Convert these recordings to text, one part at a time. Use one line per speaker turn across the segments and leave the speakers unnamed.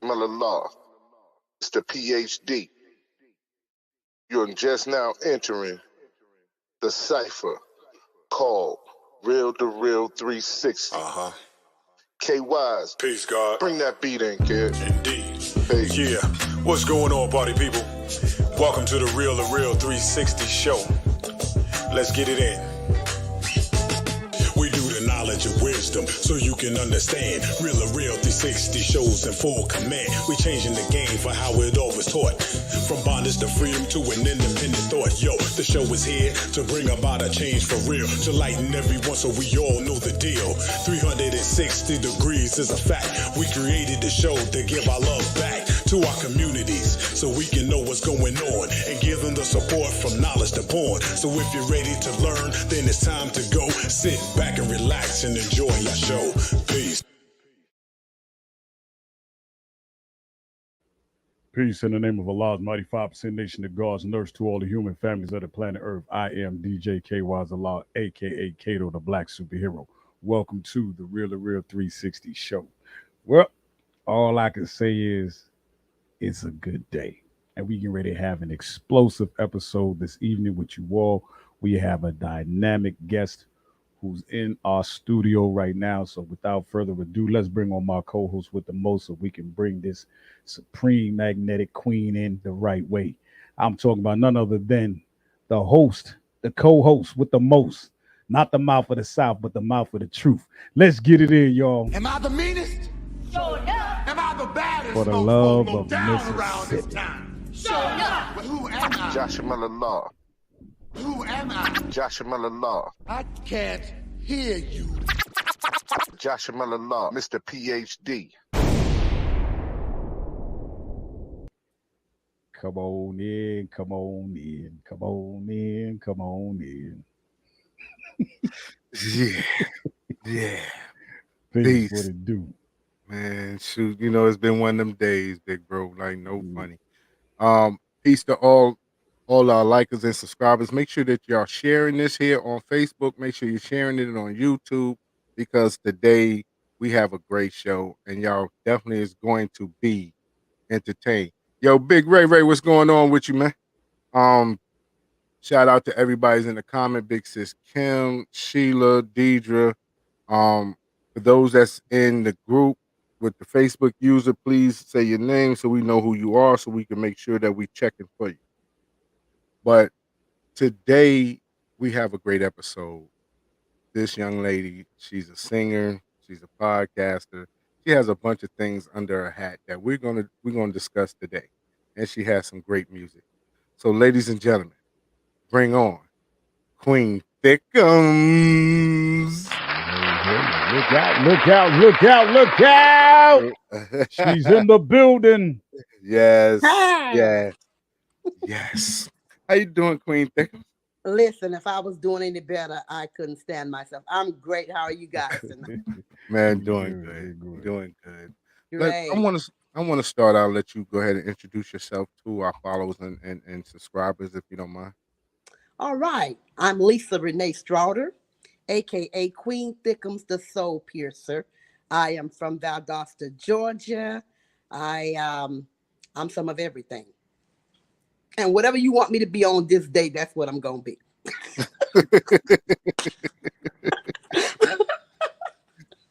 Malala, it's the PhD. You're just now entering the cipher called Real2reel360. K-Wise.
Peace, God.
Bring that beat in, kid.
Indeed.
Peace.
Yeah. What's going on, party people? Welcome to the Real2reel360 show. Let's get it in. We do the knowledge of wisdom so you can understand. Real2reel360 shows in full command. We changing the game for how it all was taught. From bondage to freedom to an independent thought. Yo, the show is here to bring about a change for real. To lighten everyone so we all know the deal. 360 degrees is a fact. We created the show to give our love back to our communities so we can know what's going on and give them the support from knowledge to porn. So if you're ready to learn, then it's time to go. Sit back and relax and enjoy your show. Peace.
Peace in the name of Allah's mighty 5% nation, the God's nurse to all the human families of the planet Earth. I am DJ K-Wise Allah, a.k.a. Kato, the black superhero. Welcome to the Real2reel360 show. Well, all I can say is it's a good day. And we get ready to have an explosive episode this evening with you all. We have a dynamic guest who's in our studio right now. So without further ado, let's bring on my co-host with the most so we can bring this supreme magnetic queen in the right way. I'm talking about none other than the host, the co-host with the most, not the mouth of the South, but the mouth of the truth. Let's get it in, y'all.
Am I the meanest?
Sure enough.
Am I the baddest?
For the
Most
love
folk
of
down around this
Mississippi.
time.
Sure enough.
But who am I?
Joshua Malala.
Who am I?
Joshua Malala.
I can't hear you.
Joshua Malala, Mr. PhD.
Come on in, come on in, come on in, come on in.
Yeah,
Peace,
Peace.
what it do?
man. Shoot, it's been one of them days, big bro. Like no funny. Peace to all our likers and subscribers. Make sure that y'all sharing this here on Facebook. Make sure you're sharing it on YouTube because today we have a great show and y'all definitely is going to be entertained. Yo, Big Ray, what's going on with you, man? Shout out to everybody's in the comment. Big Sis Kim, Sheila, Deidre. For those that's in the group with the Facebook user, please say your name so we know who you are so we can make sure that we checking for you. But today we have a great episode. This young lady, she's a singer, she's a podcaster. She has a bunch of things under her hat that we're gonna discuss today. And she has some great music. So ladies and gentlemen, bring on Queen Thickums.
Look out, look out, look out, look out! She's in the building.
Yes.
Hi.
Yes. How you doing, Queen Thickums?
Listen, if I was doing any better, I couldn't stand myself. I'm great. How are you guys tonight?
Man, doing
Good,
good.
good.
Doing good.
Great.
I want to start out, let you go ahead and introduce yourself to our followers and subscribers, if you don't mind.
All right. I'm Lisa Renee Strouder, a.k.a. Queen Thickums, the Soul Piercer. I am from Valdosta, Georgia. I'm some of everything. And whatever you want me to be on this day, that's what I'm going to be.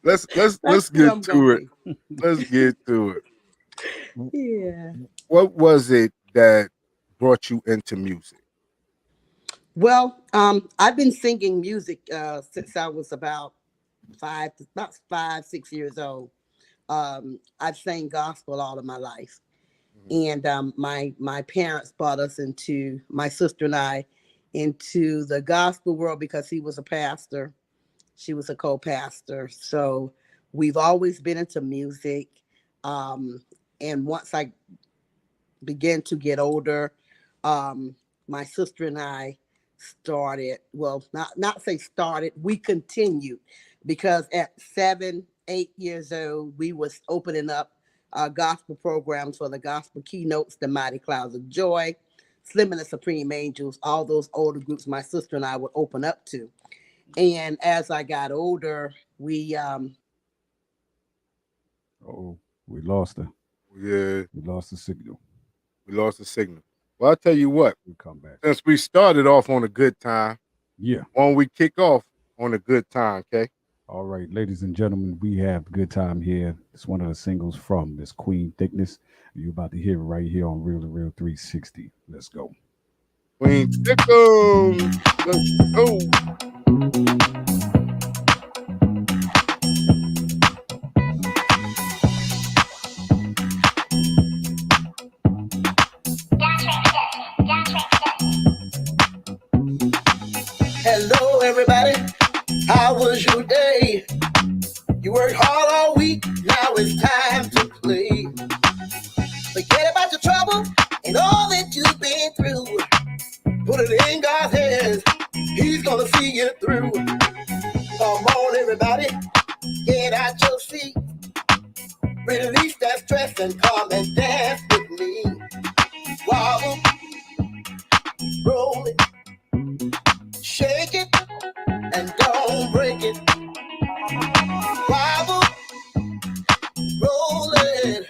Let's get to it. Let's get to it.
Yeah.
What was it that brought you into music?
Well, I've been singing music since I was about 5, 6 years old. I've sang gospel all of my life. And my parents brought us into, my sister and I, into the gospel world because he was a pastor. She was a co-pastor. So we've always been into music. And once I began to get older, my sister and I started, well, not say started, we continued because at 7, 8 years old, we was opening up gospel programs for the gospel keynotes, the Mighty Clouds of Joy, Slim and the Supreme Angels, all those older groups my sister and I would open up to. And as I got older, we
We lost her.
Yeah,
We lost the signal.
we lost the signal. Well, I'll tell you what.
We'll come back.
Since we started off on a good time,
Yeah.
why don't we kick off on a good time, okay?
All right, ladies and gentlemen, we have Good Time here. It's one of the singles from Miss Queen Thickness. You're about to hear it right here on Real to Real 360. Let's go.
Queen Thickums. Let's go.
Hello, everybody. How was your day? You worked hard all week. Now it's time to play. Forget about your trouble and all that you've been through. Put it in God's hands. He's gonna see you through. Come on, everybody. Get out your seat. Release that stress and come and dance with me. Wobble, roll it, shake it, and don't break it. Wobble, roll it,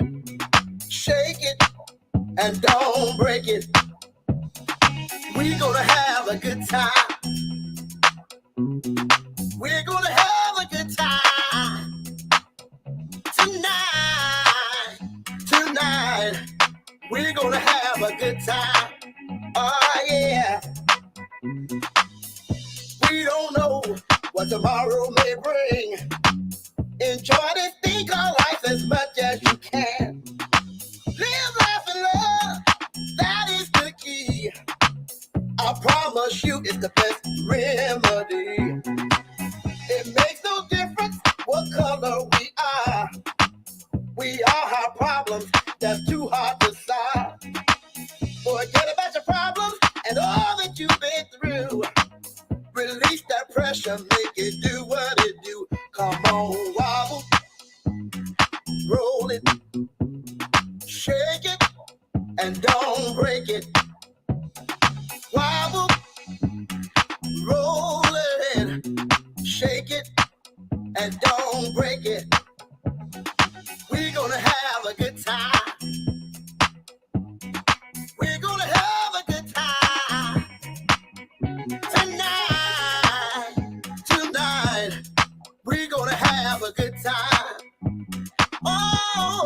shake it, and don't break it. We're gonna have a good time. We're gonna have a good time. Tonight, we're gonna have a good time. Oh yeah. We don't know what tomorrow may bring. Enjoy this thing called life as much as you can. Live, laugh, and love. That is the key. I promise you it's the best remedy. It makes no difference what color we are. We all have problems that's too hard to solve. Forget about your problems and all that you've been through. Release that pressure, make it do what it do. Come on, wobble, roll it, shake it, and don't break it. Wobble, roll it, shake it, and don't break it. We're gonna have a good time. We're gonna have a good time. Tonight, we're gonna have a good time. Oh,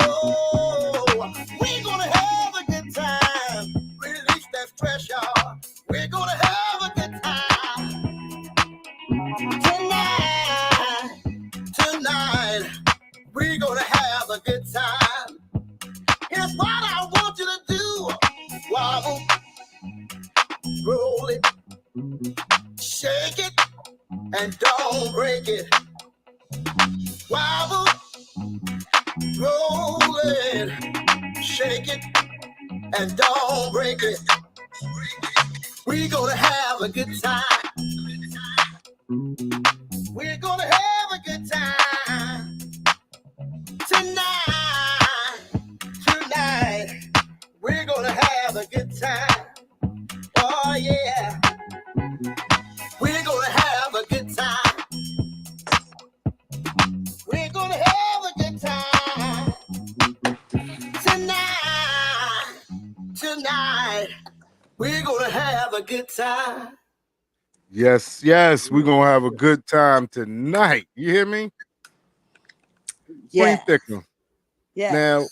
we're gonna have a good time. Release that stress, y'all. We're gonna have a good time. Tonight, we're gonna have a good time. Here's what I want you to do. Wobble, roll it, shake it, and don't break it. Wobble, roll it, shake it, and don't break it. We're gonna have a good time. We're gonna have a good time. Tonight, we're gonna have a good time. Oh yeah, we're gonna have a good time. We're gonna have a good time. Tonight, we're gonna have a good time.
Yes, yes, we're gonna have a good time tonight. You hear me?
Yeah.
Queen Thickums.
Yeah.
Now,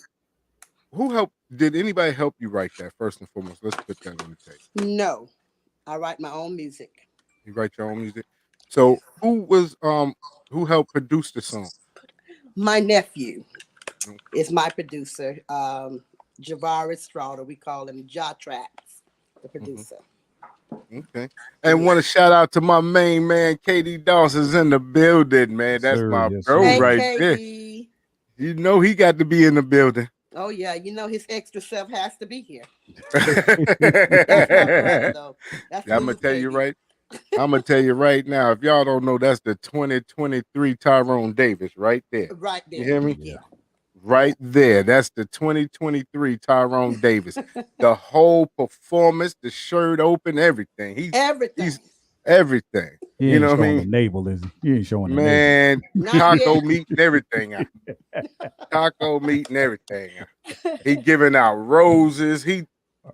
who helped? Did anybody help you write that? First and foremost, let's put that on the tape.
No, I write my own music.
You write your own music. So who helped produce the song?
My nephew
Okay.
is my producer. Javaris Strouder. We call him Ja Tracks, the producer.
Okay. And want to shout out to my main man, Katie Dawson's in the building, man. That's
Sir,
my
yes,
bro
sir.
Hey,
right there.
KD.
You know he got to be in the building.
Oh yeah, you know his extra self has to be here. That's my brother, though. That's
I'm gonna
Lulu
tell you
baby.
right. I'm gonna tell you right now. If y'all don't know, that's the 2023 Tyrone Davis right there.
Right there.
You hear me?
Yeah.
Right there. That's the 2023 Tyrone Davis. The whole performance, the shirt open, everything.
Everything.
He's everything.
He
You
ain't
know what I
showing
mean?
the navel, is he? He ain't showing the navel.
Man,
Not
taco
yet.
meat and everything. Taco meat and everything. He giving out roses. He's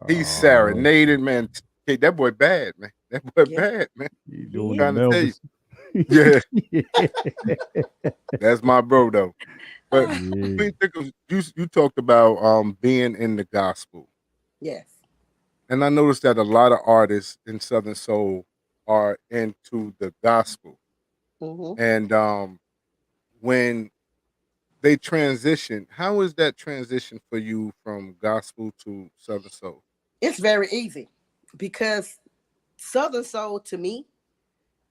Oh,
serenaded, man. Hey, that boy bad, man. That boy
Yeah.
bad, man.
he
He
doing
Trying
the
to tell you.
Melvis.
Yeah, that's my bro though. But
Yeah.
Queen Tickles, you talked about being in the gospel.
Yes.
And I noticed that a lot of artists in Southern Soul are into the gospel.
Hmm.
And when they transition, how is that transition for you from gospel to Southern Soul?
It's very easy because Southern Soul to me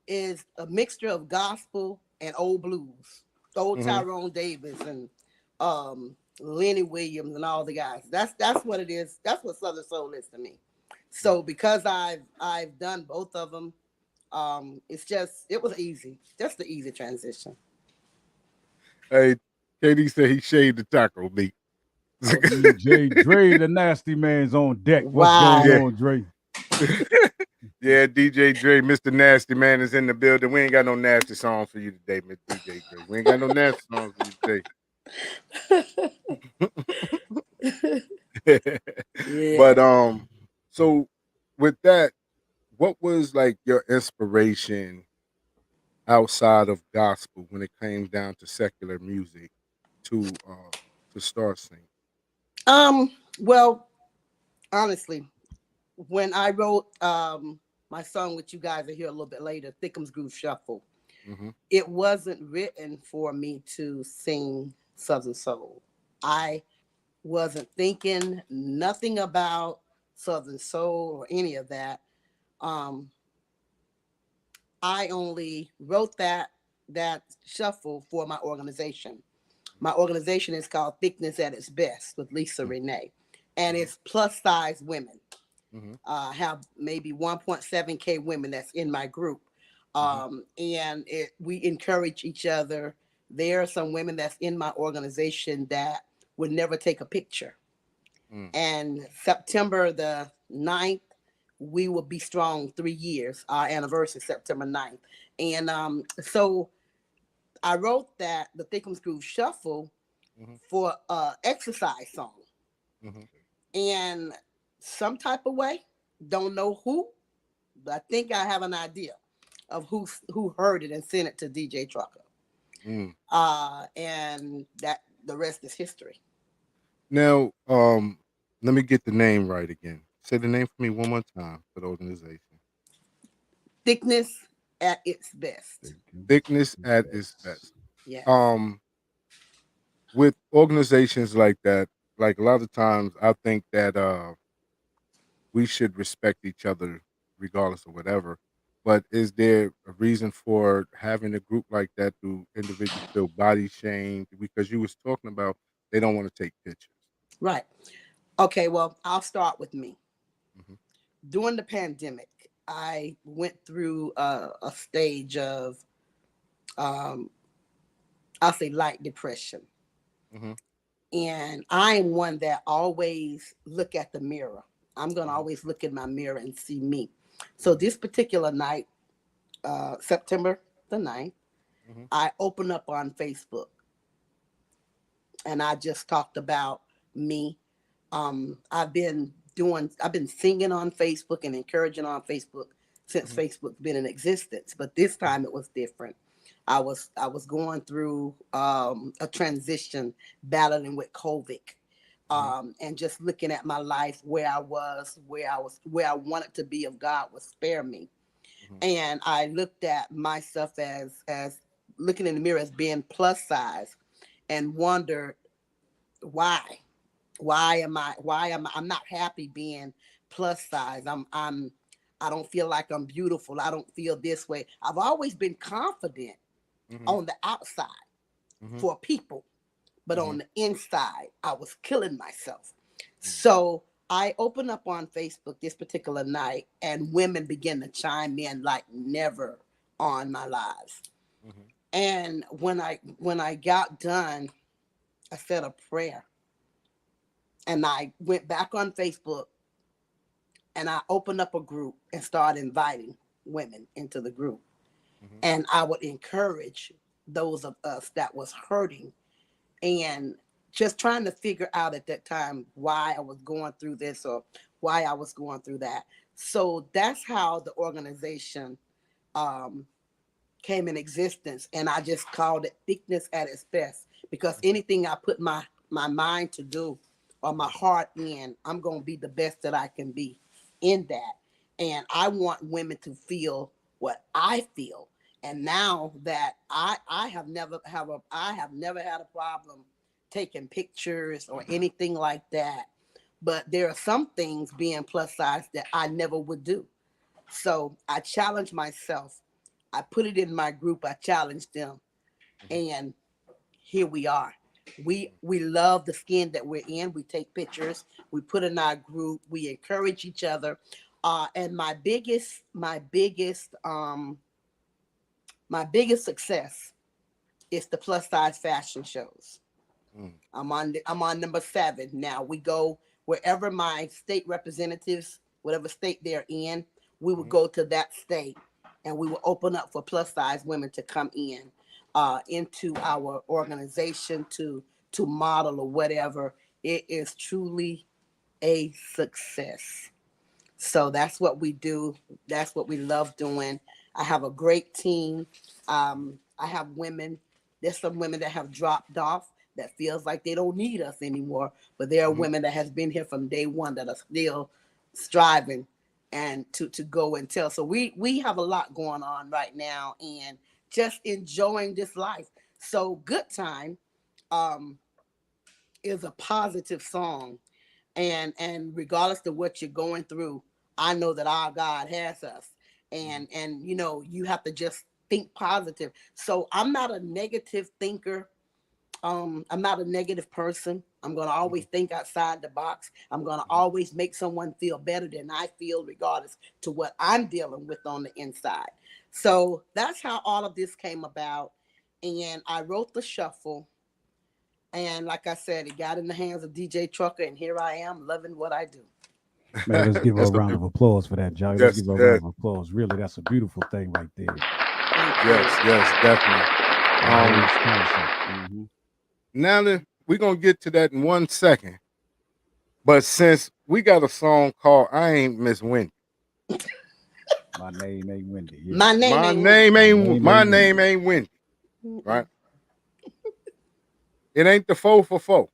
is a mixture of gospel and old blues, old
Mm-hmm.
Tyrone Davis and Lenny Williams and all the guys. That's what it is. That's what Southern Soul is to me. So because I've done both of them, it was easy, just the easy transition.
Hey, KD said he shaved the taco meat.
DJ Dre, the nasty man's on deck. What's going
Wow.
Yeah.
on, Dre?
Yeah, DJ Dre, Mr. Nasty Man is in the building. We ain't got no nasty songs for you today, Mr. DJ Dre. We ain't got no nasty songs for you today. But
Yeah.
so with that, what was like your inspiration outside of gospel when it came down to secular music to start singing?
Well, honestly, when I wrote my song, which you guys will hear a little bit later, Thickums Groove Shuffle,
Mm-hmm.
it wasn't written for me to sing Southern Soul. I wasn't thinking nothing about Southern Soul or any of that. Um, I only wrote that shuffle for my organization. My organization is called Thickness at Its Best with Lisa Renee, and it's plus size women.
Mm-hmm.
Have maybe 1.7K women that's in my group. And we encourage each other. There are some women that's in my organization that would never take a picture.
Mm-hmm.
And September the 9th, we will be strong 3 years, our anniversary, September 9th. And so I wrote the Thickums Groove Shuffle
Mm-hmm.
for exercise song.
Mm-hmm.
And some type of way, don't know who, but I think I have an idea of who heard it and sent it to DJ Trucker.
Mm.
And that the rest is history.
Now, let me get the name right again. Say the name for me one more time for the organization.
Thickness at its best.
Thickness at its best.
Yes.
With organizations like that, like a lot of times I think that we should respect each other regardless of whatever. But is there a reason for having a group like that? Do individuals feel body shamed? Because you was talking about they don't want to take pictures.
Right. Okay, well, I'll start with me.
Mm-hmm.
During the pandemic, I went through a stage of, um, I'll say, light depression.
Mm-hmm.
And I am one that always look at the mirror. I'm going to
Mm-hmm.
always look in my mirror and see me. So this particular night, September the 9th,
Mm-hmm.
I opened up on Facebook and I just talked about me. I've been singing on Facebook and encouraging on Facebook since
Mm-hmm.
Facebook's been in existence, but this time it was different. I was going through a transition, battling with COVID,
Mm-hmm.
and just looking at my life, where I was, where I wanted to be if God would spare me.
Mm-hmm.
And I looked at myself as looking in the mirror as being plus size, and wondered why. I'm not happy being plus size. I don't feel like I'm beautiful. I don't feel this way. I've always been confident
Mm-hmm.
on the outside
Mm-hmm.
for people, but
Mm-hmm.
on the inside, I was killing myself. So I opened up on Facebook this particular night, and women began to chime in like never on my lives.
Mm-hmm.
And when I got done, I said a prayer, and I went back on Facebook, and I opened up a group and started inviting women into the group.
Mm-hmm.
And I would encourage those of us that was hurting and just trying to figure out at that time why I was going through this or why I was going through that. So that's how the organization came in existence. And I just called it thickness at its best, because anything I put my mind to do or my heart in, I'm going to be the best that I can be in that. And I want women to feel what I feel. And now that I have never had a problem taking pictures or anything like that. But there are some things being plus size that I never would do. So I challenged myself. I put it in my group. I challenged them. And here we are. We love the skin that we're in. We take pictures. We put in our group. We encourage each other. And my biggest success is the plus size fashion shows. I'm on number 7 now. We go wherever my state representatives, whatever state they're in, we would go to that state, and we will open up for plus size women to come in into our organization to model or whatever. It is truly a success. So that's what we do. That's what we love doing. I have a great team. I have women. There's some women that have dropped off that feels like they don't need us anymore. But there are women that has been here from day one that are still striving and to go and tell. So we have a lot going on right now and just enjoying this life. So Good Time is a positive song. And regardless of what you're going through, I know that our God has us. And you know, you have to just think positive. So I'm not a negative thinker. I'm not a negative person. I'm going to always think outside the box. I'm going to always make someone feel better than I feel, regardless to what I'm dealing with on the inside. So that's how all of this came about. And I wrote the shuffle. And like I said, it got in the hands of DJ Trucker. And here I am loving what I do.
Man, let's give her a round of applause for that, Johnny. Let's give her a round of applause. Really, that's a beautiful thing right there.
Yes, definitely. Now that we're going to get to that in 1 second. But since we got a song called I Ain't Miss Wendy.
My name ain't Wendy. Yeah.
My name
ain't Wendy. Right? It ain't the 4 for 4.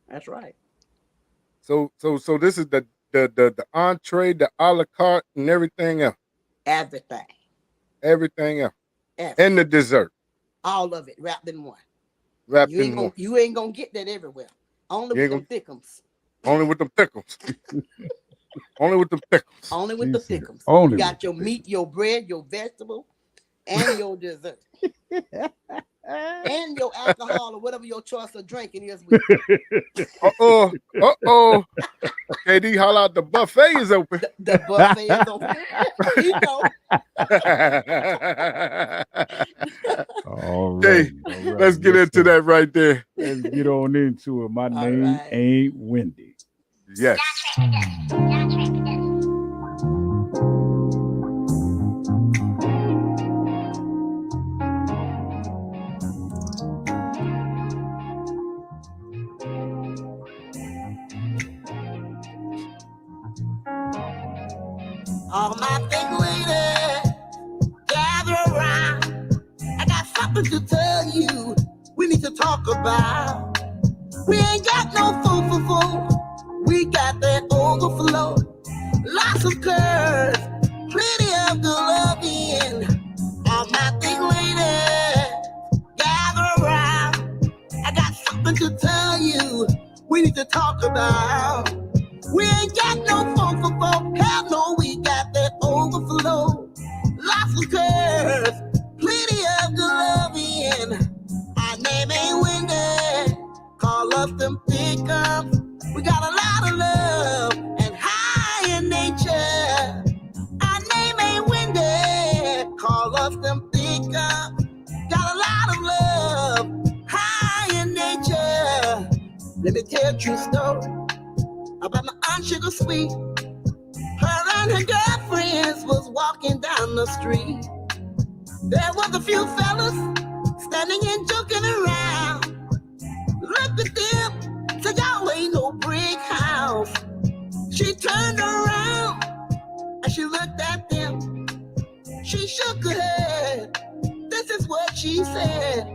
That's right.
So this is the entree, the a la carte, and everything else.
Everything
else.
Everything.
And the dessert.
All of it wrapped in one.
You
ain't gonna get that everywhere. Only with them thickums.
Only with them pickles. Only with the pickles.
Only with the thickums.
Only
you got your meat, your bread, your vegetable, and your dessert. And your alcohol or whatever your choice of drinking is with.
KD, holla out, the buffet is open.
The buffet is open. You know.
All right.
Let's get into that right there.
Let's get on into it. My name ain't Wendy.
Yes.
All my big ladies, gather around. I got something to tell you. We need to talk about. We ain't got no food for food. We got that overflow. Lots of curves, plenty of good loving. All my big ladies, gather around. I got something to tell you. We need to talk about. We ain't got no food for food. Hell no, we got that overflow. Lots of curves, plenty of good loving. Our name ain't Wendy. Call us them pickups. We got a lot of love and high in nature. Our name ain't Wendy. Call us them pickups. Got a lot of love, high in nature. Let me tell you a true story about my Aunt Sugar Sweet. Her and her girlfriends was walking down the street. There was a few fellas standing and joking around. looked at them, said, y'all ain't no brick house. She turned around and she looked at them. She shook her head. This is what she said.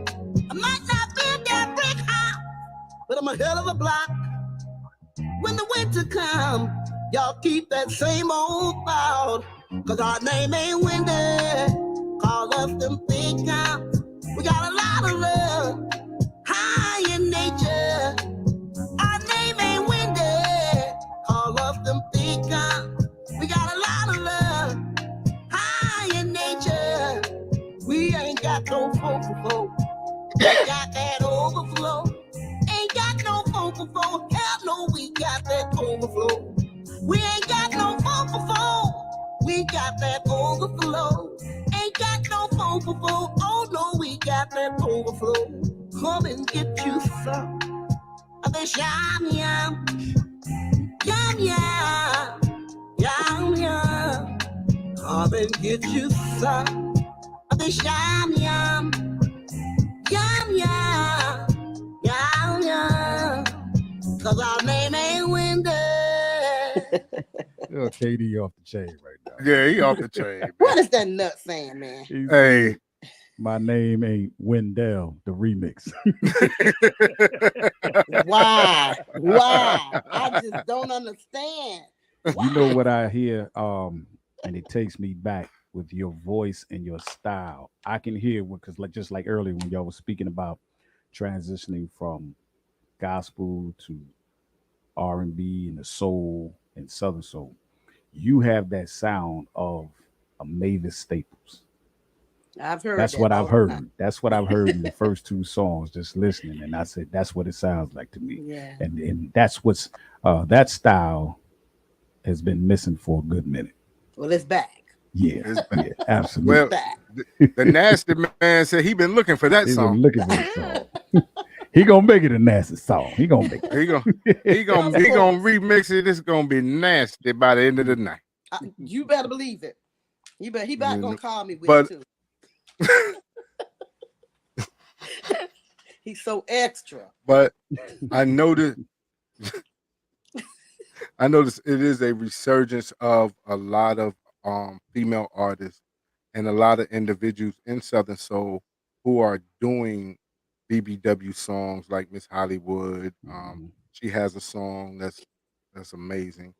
I might not be that brick house, but I'm a hell of a block. When the winter come, y'all keep that same old thought. Cause our name ain't Wendy. Call us them big guns. We got a lot of love, high in nature. Our name ain't Wendy. Call us them big guns. We got a lot of love, high in nature. We ain't got no folk. Ain't got that overflow. Ain't got no folk. Hell no, we got that overflow. We ain't got no folk. We got that overflow. Ain't got no folk. Oh no, we got that overflow. Come and get you some of this yum yum. Yum yum. Yum yum. Come and get you some of this yum yum. Yum yum. Yum yum. Cause our name ain't Wendy.
KD off the chain right now.
Yeah, he off the chain. Man.
What is that nut saying, man?
Hey,
my name ain't Wendell, the remix.
Why? I just don't understand.
You know what I hear, and it takes me back with your voice and your style. I can hear what, because just like earlier when y'all was speaking about transitioning from gospel to R&B and the soul and southern soul, you have that sound of a Mavis Staples.
I've heard
That's
that
what
all
I've
the
heard.
time.
That's what I've heard in the first two songs, just listening. And I said, that's what it sounds like to me.
Yeah.
And that's what's that style has been missing for a good minute.
Well, it's back.
Yeah, yeah, absolutely.
well,
Back.
the nasty man said he been looking for that
He's
song.
been looking for the song. He gonna make it a nasty song. He gonna make it.
He gonna remix it. It's gonna be nasty by the end of the night.
You better believe it. He back gonna call me with
but-
it too. He's so extra.
But I noticed it is a resurgence of a lot of female artists and a lot of individuals in Southern Soul who are doing BBW songs like Miss Hollywood. She has a song that's amazing,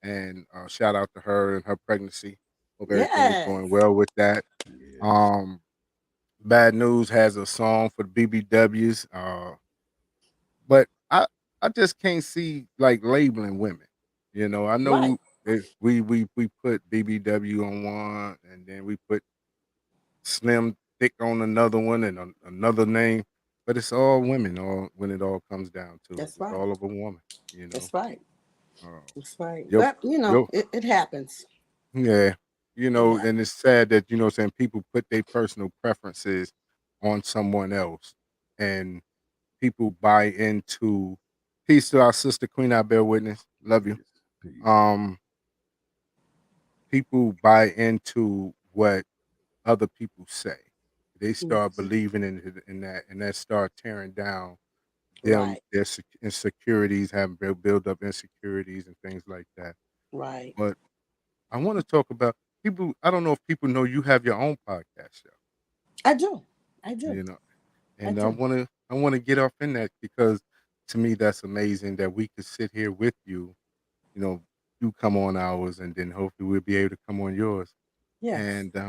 and shout out to her and her pregnancy. Hope everything is going well with that.
Yes.
Bad News has a song for the BBWs, but I just can't see like labeling women. You know, I know we put BBW on one, and then we put Slim Thick on another one, and another name, but it's all women. All when it all comes down to
That's
it's
right.
all of a woman. You know,
That's right. That's right.
Yep.
But you know, it happens.
Yeah, you know,
Yeah.
and it's sad that saying people put their personal preferences on someone else, and people buy into. Peace to our sister Queen. I bear witness. Love you.
Peace.
People buy into what other people say. They start believing in that, and that start tearing down them their insecurities, having build up insecurities and things like that.
Right.
But I want to talk about people. I don't know if people know you have your own podcast show.
I do.
You know, and I want to get off in that because to me that's amazing that we could sit here with you. You know, you come on ours, and then hopefully we'll be able to come on yours.
Yes.
And
I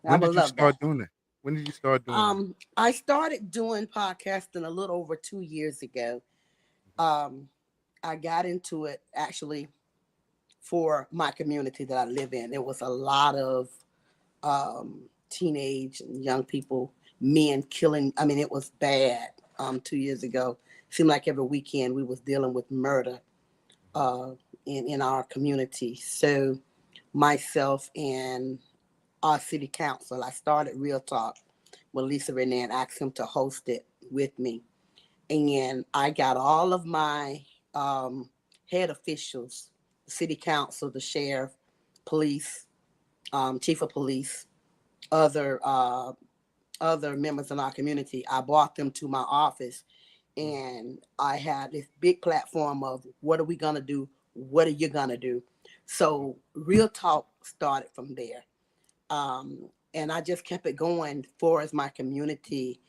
when
would
did you
love
start
that.
doing that? When did you start doing that?
I started doing podcasting a little over 2 years ago. I got into it actually for my community that I live in. There was a lot of teenage and young people, men killing. I mean, it was bad 2 years ago. Seemed like every weekend we was dealing with murder in our community. So myself and our city council, I started Real Talk with Lisa Renee and asked him to host it with me. And I got all of my head officials, the city council, the sheriff, police, chief of police, other members in our community. I brought them to my office and I had this big platform of what are we gonna do? What are you gonna do? So Real Talk started from there. And I just kept it going for as my community.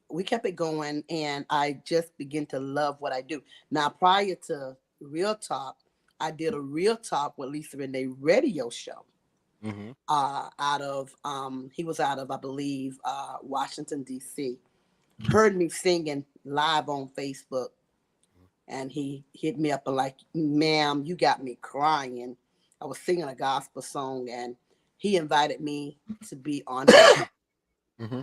We kept it going, and I just began to love what I do. Now, prior to Real Talk, I did a Real Talk with Lisa Renee radio show.
Mm-hmm.
Out of he was out of, I believe, Washington D.C. Heard me singing live on Facebook, and he hit me up and like, "Ma'am, you got me crying." I was singing a gospel song, and he invited me to be on it.
Mm-hmm.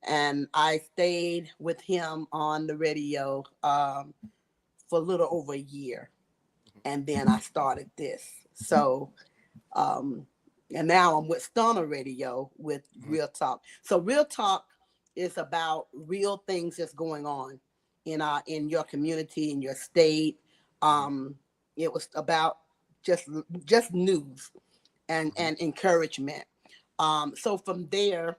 And I stayed with him on the radio for a little over a year, and then I started this. So, and now I'm with Stunner Radio with Real Talk. So Real Talk is about real things that's going on in your community, in your state. It was about just news and encouragement. So from there,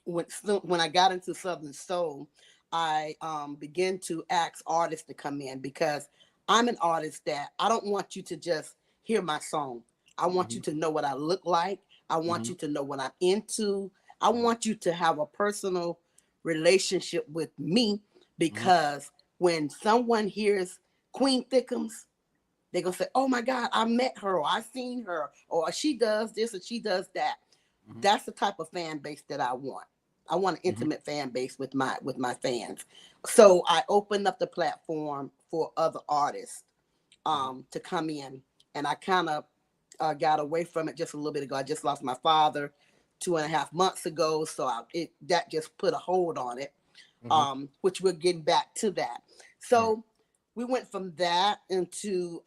when I got into Southern Soul, I began to ask artists to come in, because I'm an artist that I don't want you to just hear my song. I want you to know what I look like. I want you to know what I'm into. I want you to have a personal relationship with me, because when someone hears Queen Thickums, they're going to say, "Oh my God, I met her, or I seen her, or she does this, or she does that." That's the type of fan base that I want. I want an intimate fan base with my fans. So I opened up the platform for other artists to come in, and I kind of got away from it just a little bit ago. I just lost my father 2.5 months ago, so that just put a hold on it, which we're getting back to that. So we went from that into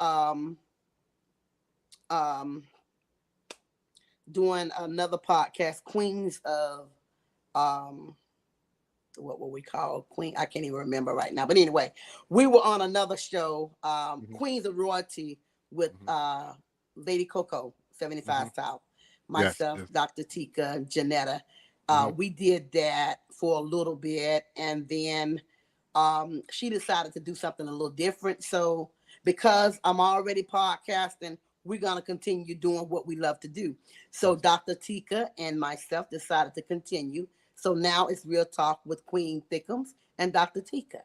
doing another podcast, Queens of what were we called? Queen, I can't even remember right now. But anyway, we were on another show, Queens of Royalty, with Lady Coco, 75 South, myself,
Yes.
Dr. Tika, Janetta. We did that for a little bit, and then she decided to do something a little different. So because I'm already podcasting, we're going to continue doing what we love to do. So Dr. Tika and myself decided to continue. So now it's Real Talk with Queen Thickums and Dr. Tika.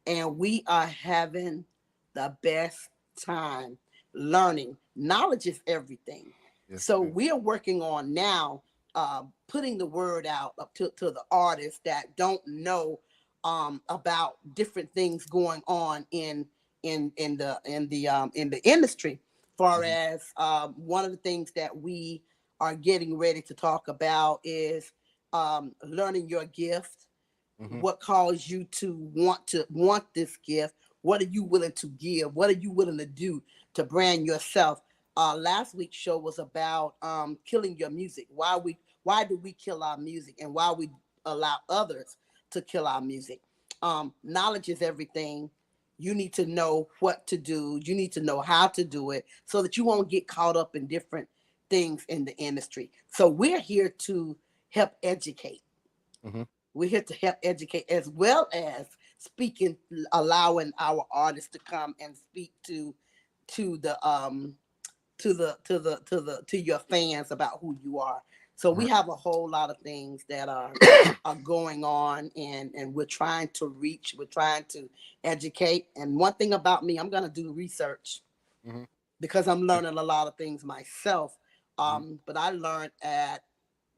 And we are having the best time learning. Knowledge is everything.
Yes,
So
ma'am.
we are working on now putting the word out up to the artists that don't know about different things going on in the industry. Far as one of the things that we are getting ready to talk about is learning your gift. What caused you to want this gift? What are you willing to give? What are you willing to do to brand yourself? Last week's show was about killing your music. Why do we kill our music, and why we allow others to kill our music? Knowledge is everything. You need to know what to do. You need to know how to do it so that you won't get caught up in different things in the industry. So we're here to help educate. We're here to help educate, as well as speaking, allowing our artists to come and speak to your fans about who you are. So we have a whole lot of things that are going on, and we're trying to reach, we're trying to educate. And one thing about me, I'm going to do research because I'm learning a lot of things myself. But I learned at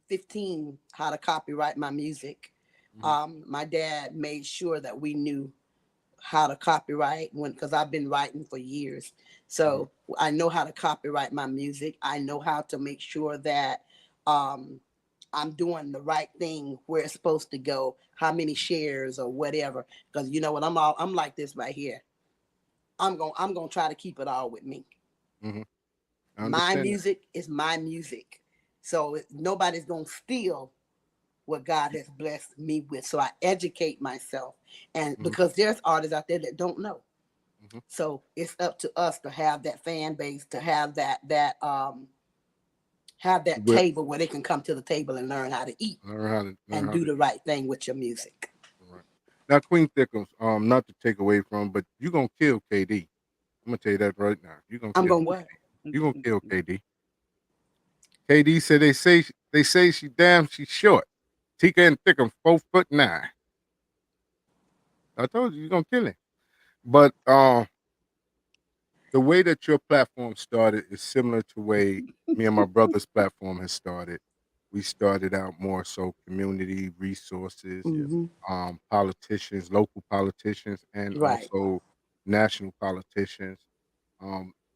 15 how to copyright my music. My dad made sure that we knew how to copyright, because I've been writing for years. So I know how to copyright my music. I know how to make sure that I'm doing the right thing where it's supposed to go, how many shares or whatever. Because you know what, I'm like this right here. I'm gonna try to keep it all with me. My music is my music. So nobody's gonna steal what God has blessed me with. So I educate myself, and because there's artists out there that don't know. So it's up to us to have that fan base, to have that table where they can come to the table and learn how to eat and do the right thing with your music.
Now, Queen Thickums, not to take away from, but you're gonna kill KD. I'm gonna tell you that right now. You're gonna
I'm
kill
going
him.
what?
You're gonna kill KD. KD said they say she's short. Tika and Thickum 4'9". I told you you're gonna kill him. But the way that your platform started is similar to the way me and my brother's platform has started. We started out more so community resources,
Mm-hmm.
Politicians, local politicians, and
Right.
also national politicians,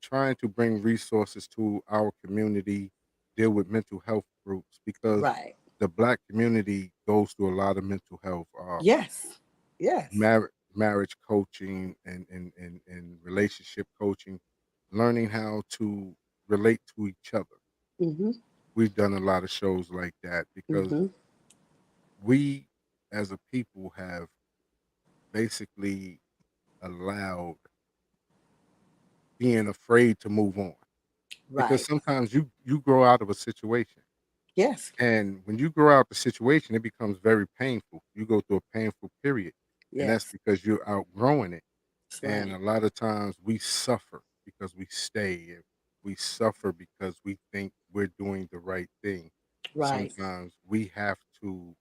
trying to bring resources to our community, deal with mental health groups because
Right.
the Black community goes through a lot of mental health.
Yes. Yes.
Marriage coaching and relationship coaching, learning how to relate to each other.
Mm-hmm.
We've done a lot of shows like that because
Mm-hmm.
we as a people have basically allowed being afraid to move on because
Right.
sometimes you grow out of a situation,
Yes.
and when you grow out the situation it becomes very painful. You go through a painful period, and that's
Yes.
because you're outgrowing it.
That's
And
right.
a lot of times we suffer because we stay, and we suffer because we think we're doing the right thing.
Right.
Sometimes we have to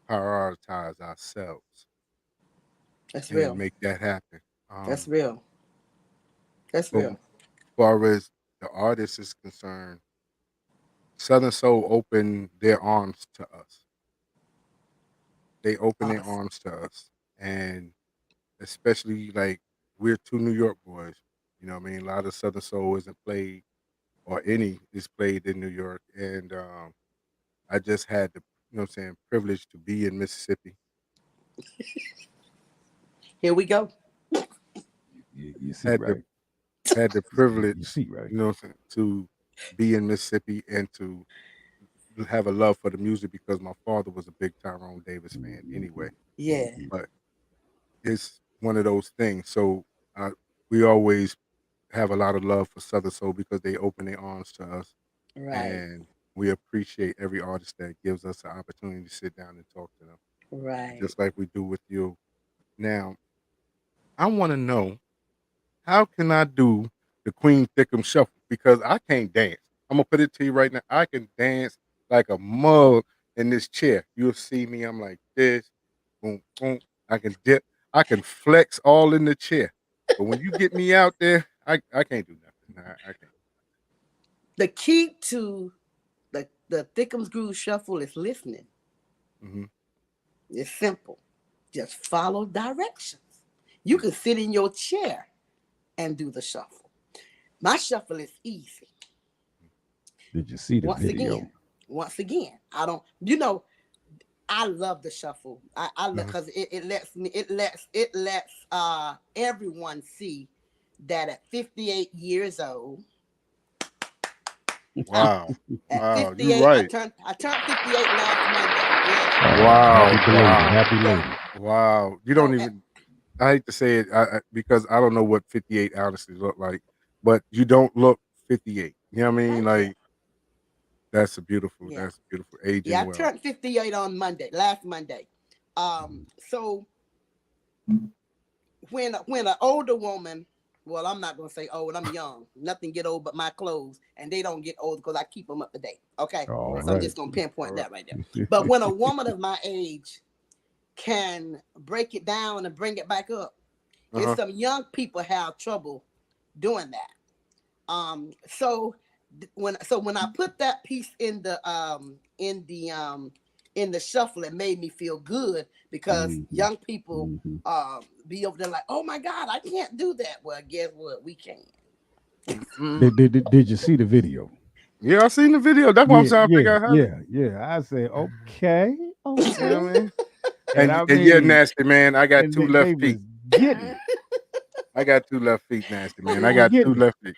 prioritize ourselves
That's
and
real.
make that happen.
That's real. That's
But as
real.
far as the artist is concerned, Southern Soul opened their arms to us. They open their
Awesome.
arms to us, and especially like we're two New York boys. You know what I mean? A lot of Southern Soul isn't played or any is played in New York. And I just had the, privilege to be in Mississippi.
Here we go.
You see,
Had the
right?
had the
You
privilege,
see, right?
to be in Mississippi and to have a love for the music because my father was a big Tyrone Davis fan anyway.
Yeah.
But it's one of those things. So we always have a lot of love for Southern Soul because they open their arms to us,
Right.
and we appreciate every artist that gives us the opportunity to sit down and talk to them,
Right.
just like we do with you. Now, I want to know, how can I do the Queen Thickum Shuffle? Because I can't dance. I'm gonna put it to you right now. I can dance like a mug in this chair. You'll see me. I'm like this, boom, boom. I can dip. I can flex all in the chair. But when you get me out there, I can't do nothing. I can't.
The key to the Thickums Groove Shuffle is listening.
Mm-hmm.
It's simple. Just follow directions. You can sit in your chair and do the shuffle. My shuffle is easy.
Did you see the video?
Once again, I don't, I love the shuffle. I because it lets everyone see that at 58 years old.
Wow.
At
Wow, you're
58,
right.
I turned 58 last Monday. Yeah.
Wow.
Happy belated. Happy belated.
Wow. You
So
don't even, I hate to say it because I don't know what 58 honestly look like, but you don't look 58. You know what I mean?
thank you.
Like, that's
Yeah.
that's a beautiful aging
Yeah, I
well.
turned 58 on last Monday. So when an older woman, well, I'm not gonna say old, I'm young. Nothing get old but my clothes, and they don't get old because I keep them up to date. Okay,
All
so I'm
right.
just gonna pinpoint
All
that right there. But when a woman of my age can break it down and bring it back up, it's some young people have trouble doing that. So when I put that piece in the shuffle, it made me feel good because young people be over there like, oh my God, I can't do that. Well, guess what? We can.
Did you see the video?
Yeah, I seen the video. That's what I'm
Yeah,
trying to figure
yeah,
out how to.
yeah. I say, okay,
You know
okay.
what I mean?
And I
And yeah,
mean,
nasty man. I got
and
two
they
left feet.
was getting it.
I got two left feet, nasty man.
They
I
was
got two
getting it.
left feet.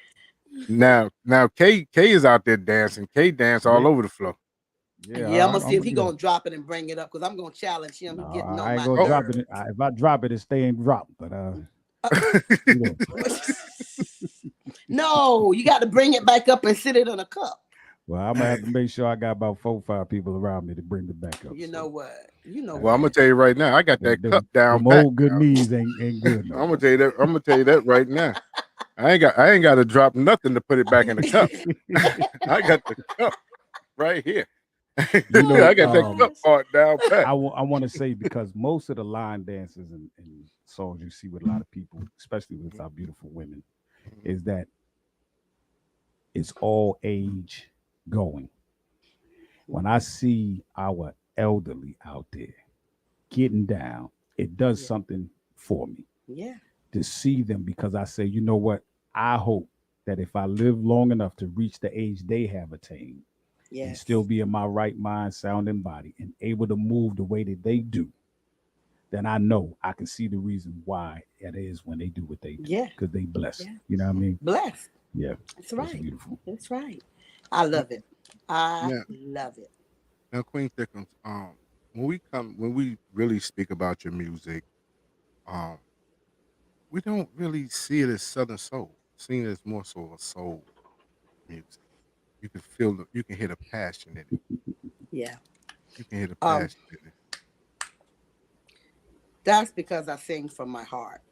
Now, K is out there dancing. K dance all
Yeah,
over the floor.
Yeah, I'm gonna see
I'm
if
gonna
he
do that.
gonna drop it and bring it up because I'm gonna challenge him.
No,
He getting
I
on
ain't
my
gonna
Oh,
drop it.
nerves.
If I drop it, it stay ain't dropped. But you know,
No, you got to bring it back up and sit it in a cup.
Well, I'm gonna have to make sure I got about 4 or 5 people around me to bring me back up.
You know
So
what? You know
Well, I'm gonna
what?
tell you right now, I got that cup down
them
pat
old good
now.
knees ain't good no
I'm gonna
more.
tell you that. I'm gonna tell you that right now. I ain't got to drop nothing to put it back in the cup. I got the cup right here.
You
Oh
I
know,
got that cup
gosh.
part down pat.
I want to say because most of the line dances and songs you see with a lot of people, especially with our beautiful women,
Mhm.
is that it's all age going. When I see our elderly out there getting down, it does
Yeah.
something for me
Yeah.
to see them because I say, you know what? I hope that if I live long enough to reach the age they have attained and
Yes.
still be in my right mind, sound, and body and able to move the way that they do, then I know I can see the reason why it is when they do what they do
Yeah.
because they blessed.
Yeah.
You know what I mean?
Blessed.
Yeah,
That's
it's
right.
beautiful.
That's right. I love it. I
Now,
love it.
now, Queen Thickums, when we really speak about your music, um, we don't really see it as Southern soul. Seen it as more so a soul music. You can you can hear the passion in it.
Yeah.
You can hear the
Um,
passion in it.
that's because I sing from my heart.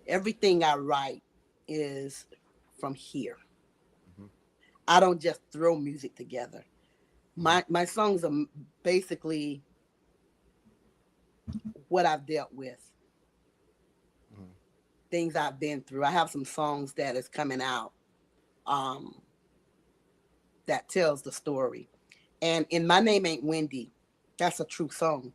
Everything I write is from here.
Mm-hmm,
I don't just throw music together.
mm-hmm,
My songs are basically what I've dealt with,
mm-hmm,
things I've been through. I have some songs that is coming out um, that tells the story. And in My Name Ain't Wendy, that's a true song.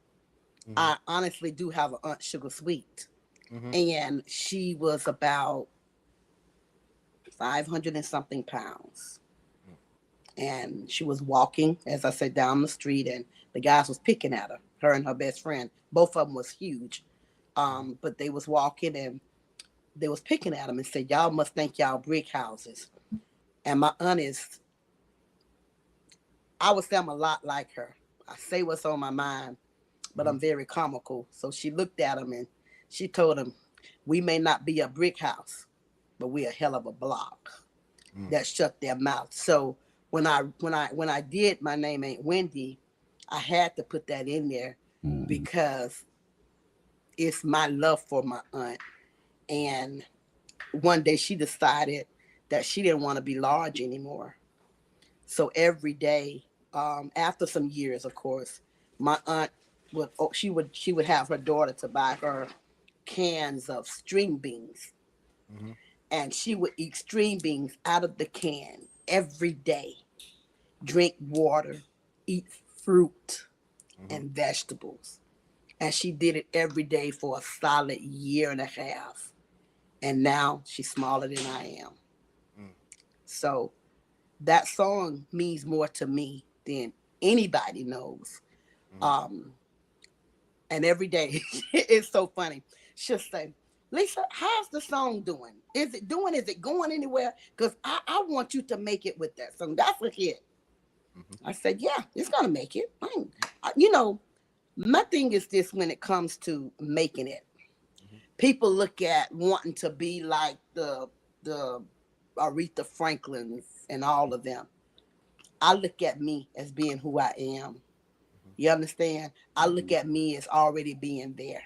mm-hmm,
I honestly do have an Aunt Sugar Sweet,
mm-hmm,
and she was about 500 and something pounds. And she was walking, as I said, down the street, and the guys was picking at her, her and her best friend. Both of them was huge, but they was walking and they was picking at them and said, "Y'all must think y'all brick houses." And my aunt is, I would say I'm a lot like her. I say what's on my mind, but
mm-hmm,
I'm very comical. So she looked at him and she told him, "We may not be a brick house, but we a hell of a block."
mm-hmm,
That shut their mouth. So when I did My Name Ain't Wendy, I had to put that in there
Mhm.
because it's my love for my aunt. And one day she decided that she didn't want to be large anymore. So every day, after some years, of course, my aunt she would have her daughter to buy her cans of string beans,
mm-hmm,
and she would eat string beans out of the can every day, drink water, eat fruit
mm-hmm,
and vegetables. And she did it every day for a solid year and a half. And now she's smaller than I am. So that song means more to me than anybody knows.
mm-hmm,
Um, and every day, it's so funny. She'll say, "Lisa, how's the song doing? Is it going anywhere? Because I want you to make it with that song. That's a hit."
mm-hmm,
I said, "Yeah, it's going to make it." You know, my thing is this when it comes to making it.
mm-hmm,
People look at wanting to be like the Aretha Franklins and all of them. I look at me as being who I am. You understand? I look at me as already being there.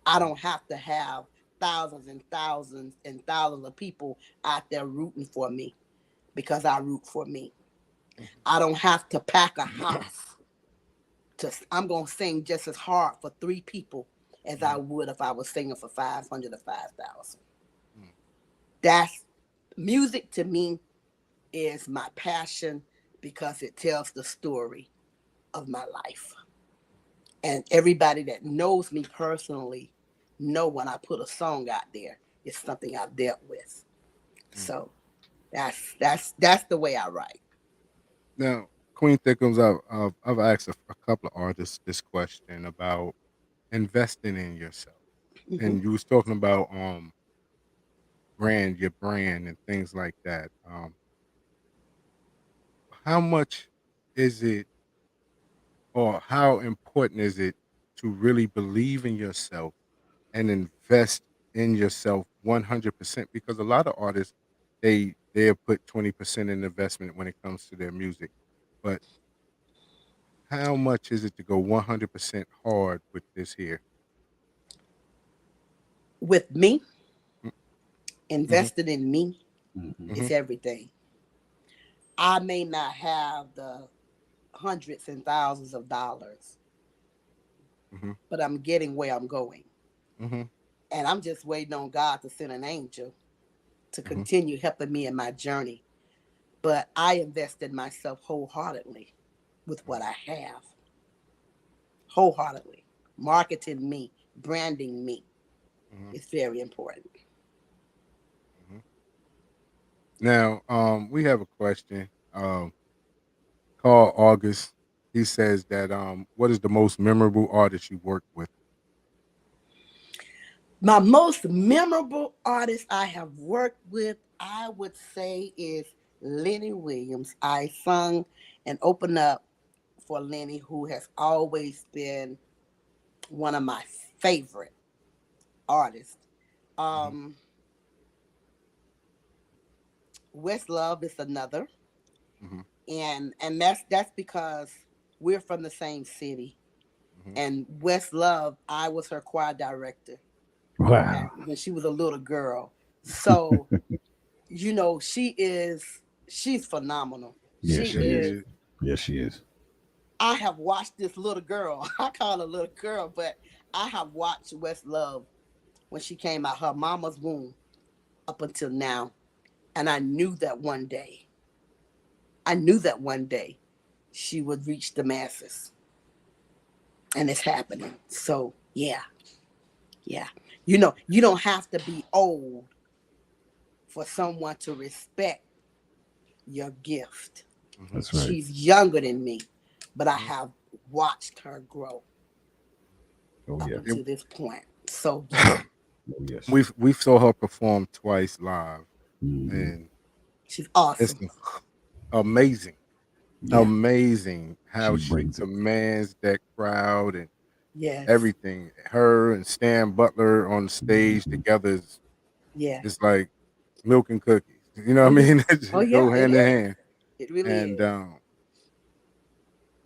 I
mm-hmm,
don't have to have thousands and thousands and thousands of people out there rooting for me because I root for me. I don't have to pack a house I'm gonna sing just as hard for 3 people as I
mm-hmm,
would if I was singing for 500 or 5,000.
mm-hmm.
That's music to me is my passion because it tells the story of my life. And everybody that knows me personally know when I put a song out there, it's something I've dealt with. So that's the way I write.
Now, Queen Thickums, I've asked a couple of artists this question about investing in yourself,
Mm-hmm.
and you was talking about your brand, and things like that. How much is it, or how important is it to really believe in yourself and invest in yourself 100%? Because a lot of artists, they they'll put 20% in investment when it comes to their music. But how much is it to go 100% hard with this here?
With me,
Mm-hmm,
invested in me
mm-hmm,
is everything. I may not have the hundreds and thousands of dollars,
mm-hmm,
but I'm getting where I'm going.
mm-hmm,
And I'm just waiting on God to send an angel to
mm-hmm,
continue helping me in my journey. But I invest in myself wholeheartedly with what I have, wholeheartedly. Marketing me, branding me
mm-hmm,
is very important.
mm-hmm. Now, we have a question. Carl August. He says that what is the most memorable artist you worked with?
My most memorable artist I have worked with, I would say, is Lenny Williams. I sung and opened up for Lenny, who has always been one of my favorite artists.
Mm-hmm,
Um, Love is another,
mm-hmm,
and that's because we're from the same city.
mm-hmm,
And Love, I was her choir director
Wow.
when she was a little girl. So she's phenomenal.
Yeah,
She
she
Yes, she
is.
is.
is.
Yes, she is.
I have watched this little girl. I call her little girl, but I have watched Love when she came out her mama's womb up until now. And I knew that one day she would reach the masses. And it's happening. So yeah, yeah. You don't have to be old for someone to respect your gift.
Mm-hmm,
That's right.
She's younger than me, but I
mm-hmm.
have watched her grow
Oh
up
yeah.
until this point. So yeah,
Oh yes.
We've saw her perform twice live,
Hmm.
and
she's
it's
awesome.
amazing,
Yeah.
Yeah.
amazing how
She
she
brings it.
commands that crowd and
Yes.
everything. Her and Stan Butler on stage
Mhm.
together
Yeah.
is like milk and cookies. You know
Oh
what I
yeah.
mean? They
Oh
just go
yeah. It
hand in
is.
hand.
It really
And
is.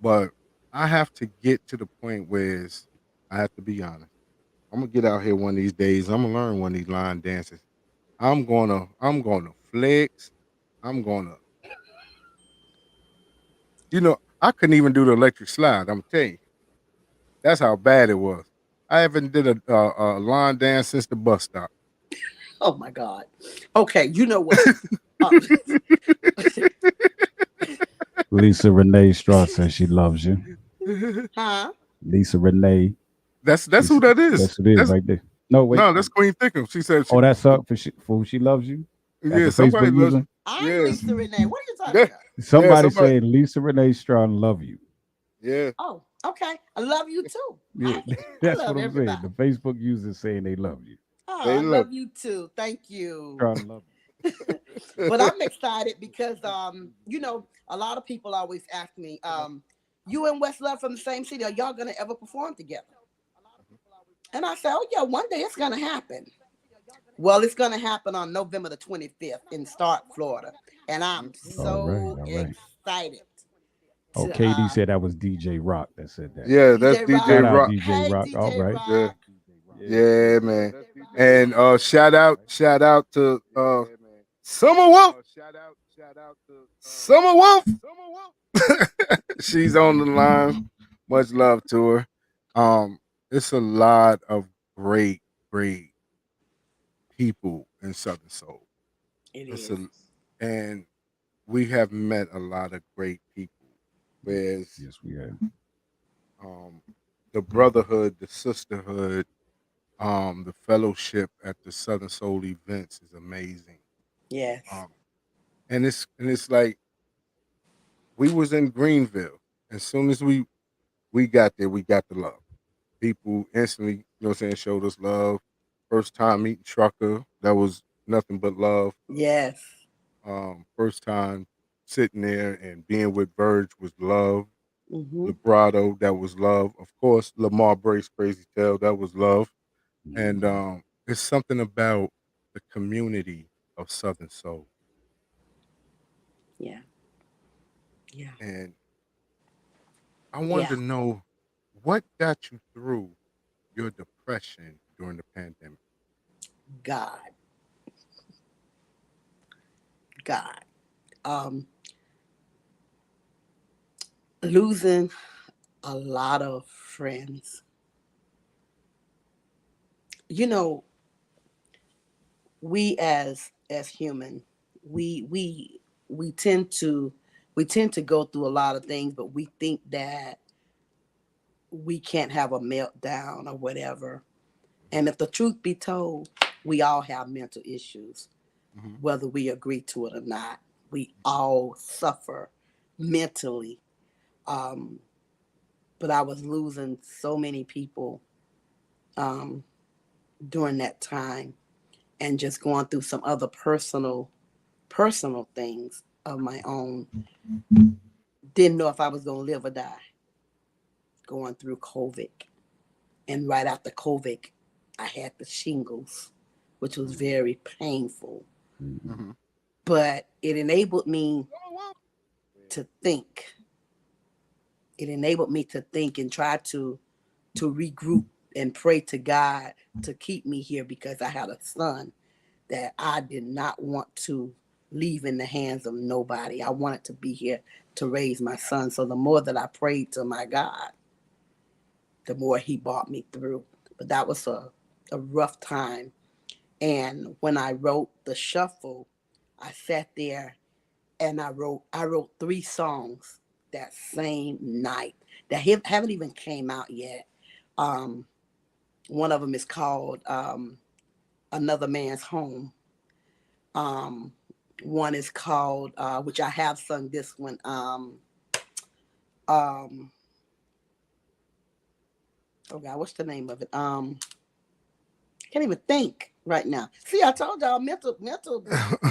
but I have to get to the point where I have to be honest. I'm gonna get out here one of these days. I'm gonna learn one of these line dances. I'm gonna flex. I'm gonna, I couldn't even do the electric slide. I'm telling you, that's how bad it was. I haven't did a line dance since the bus stop.
Oh my God. Okay. You know what? Uh,
Lisa Renee Straw says she loves you.
huh?
Lisa Renee.
That's who that is.
That's what it is
That's
right there. No, wait.
no, that's Queen Thickum. She said
Oh, that's up for who she loves you. That's
yeah,
a
somebody
Facebook
loves.
user.
I'm
Yes,
Lisa Renee. What are you talking
yeah,
about?
yeah,
Somebody
somebody.
said Lisa Renee Strawn love you.
Yeah,
Oh, okay. I love you too.
Yeah,
I
that's
love
what I'm saying.
everybody.
The Facebook users saying they love you.
Oh,
they
I
love.
love you too. Thank you.
Strawn love
But I'm excited because a lot of people always ask me, you and Love from the same city, are y'all gonna ever perform together? And I say, oh yeah, one day it's gonna happen. Well, it's gonna happen on November the 25th in Stark, Florida. And I'm
you. All right,
so
all right.
excited
Oh,
to
KD said that was DJ Rock that said that.
Yeah, that's
DJ
DJ
Rock.
Shout out
Rock.
DJ
Hey
Rock. All
DJ
right.
Yeah,
Rock.
Yeah.
yeah, man. And shout out to Summer Wolf. Summer Wolf. She's on the line. Much love to her. It's a lot of great, great people in Southern Soul.
It
It's
is.
a, and we have met a lot of great people. Whereas
Yes, we have.
um, the brotherhood, the sisterhood, the fellowship at the Southern Soul events is amazing.
Yes.
Um, and it's like we was in Greenville. As soon as we got there, we got the love. People instantly, showed us love. First time meeting Trucker, that was nothing but love.
Yes.
First time sitting there and being with Verge was love.
Mm-hmm.
Vibrato, that was love. Of course, Lamar Brace, Crazy Tale, that was love. And
Mhm.
it's something about the community of Southern Soul.
Yeah. Yeah.
And I wanted to know what got you through your depression during the pandemic.
God. God. Um, Losing a lot of friends. You know, we as human, we we we tend to go through a lot of things, but we think that we can't have a meltdown or whatever. And if the truth be told, we all have mental issues,
Mm-hmm.
whether we agree to it or not. We all suffer mentally. Um, but I was losing so many people um, during that time, and just going through some other personal things of my own. Didn't know if I was going to live or die going through COVID. And right after COVID, I had the shingles, which was very painful.
Mm-hmm.
But it enabled me to think. It enabled me to think and try to regroup and pray to God to keep me here, because I had a son that I did not want to leave in the hands of nobody. I wanted to be here to raise my son. So the more that I prayed to my God, the more he brought me through. But that was a rough time. And when I wrote the shuffle, I sat there and I wrote 3 songs that same night that haven't even came out yet. One of them is called Another Man's Home. Um, One is called, which I have sung this one. Oh God, what's the name of it? Can't even think right now. See, I told y'all mental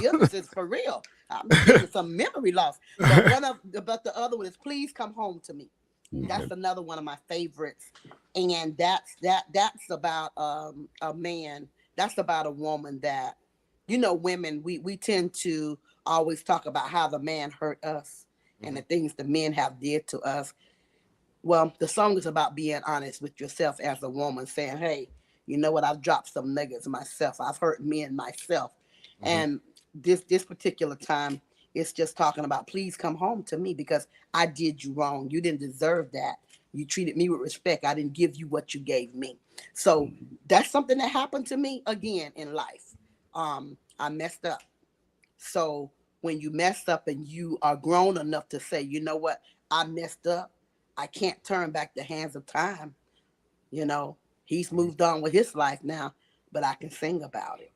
illness is for real. I'm getting some memory loss. But the other one is Please Come Home to Me. That's another one of my favorites. And that's about a man. That's about a woman that, women, we tend to always talk about how the man hurt us and the things the men have did to us. Well, the song is about being honest with yourself as a woman, saying, hey, you know what, I've dropped some nuggets myself. I've hurt men myself. And this particular time, it's just talking about, please come home to me, because I did you wrong. You didn't deserve that. You treated me with respect. I didn't give you what you gave me. So that's something that happened to me again in life. I messed up. So when you mess up and you are grown enough to say, you know what, I messed up. I can't turn back the hands of time. He's moved on with his life now, but I can sing about it,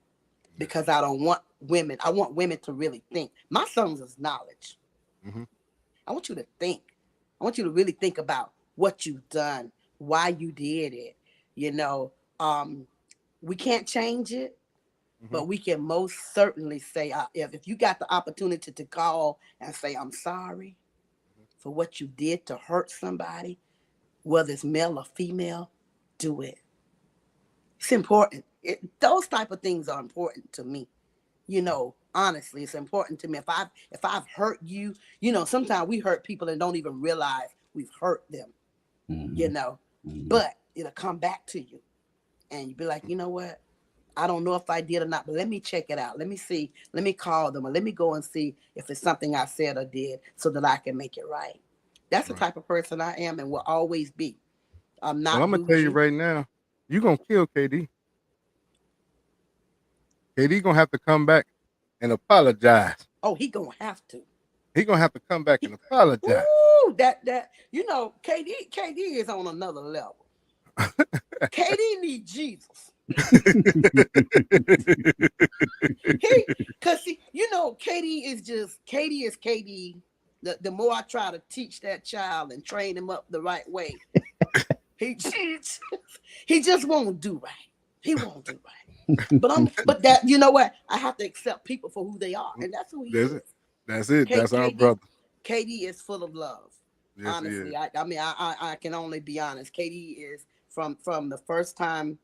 because I don't want women. I want women to really think. My songs is knowledge.
Mm-hmm.
I want you to think. I want you to really think about what you've done, why you did it. We can't change it, but we can most certainly say, if you got the opportunity to call and say, I'm sorry for what you did to hurt somebody, whether it's male or female, do it. It's important. Those type of things are important to me. Honestly, it's important to me. If I've hurt you, sometimes we hurt people and don't even realize we've hurt them. But it'll come back to you, and you be like, you know what? I don't know if I did or not, but let me check it out. Let me see. Let me call them, or let me go and see if it's something I said or did, so that I can make it right. That's the type of person I am and will always be. I'm not
Well, I'm gonna tell you
bougie.
right now, you're gonna kill KD. KD gonna have to come back and apologize.
Oh, he gonna have to.
He gonna have to come back and apologize.
Ooh, KD is on another level. KD needs Jesus. Cause KD is KD. The more I try to teach that child and train him up the right way, he just won't do right. He won't do right. But that, you know what? I have to accept people for who they are, and that's who he is.
That's it. That's our
KD,
brother.
KD is full of love.
Yes,
Honestly, I can only be honest. KD is from the first time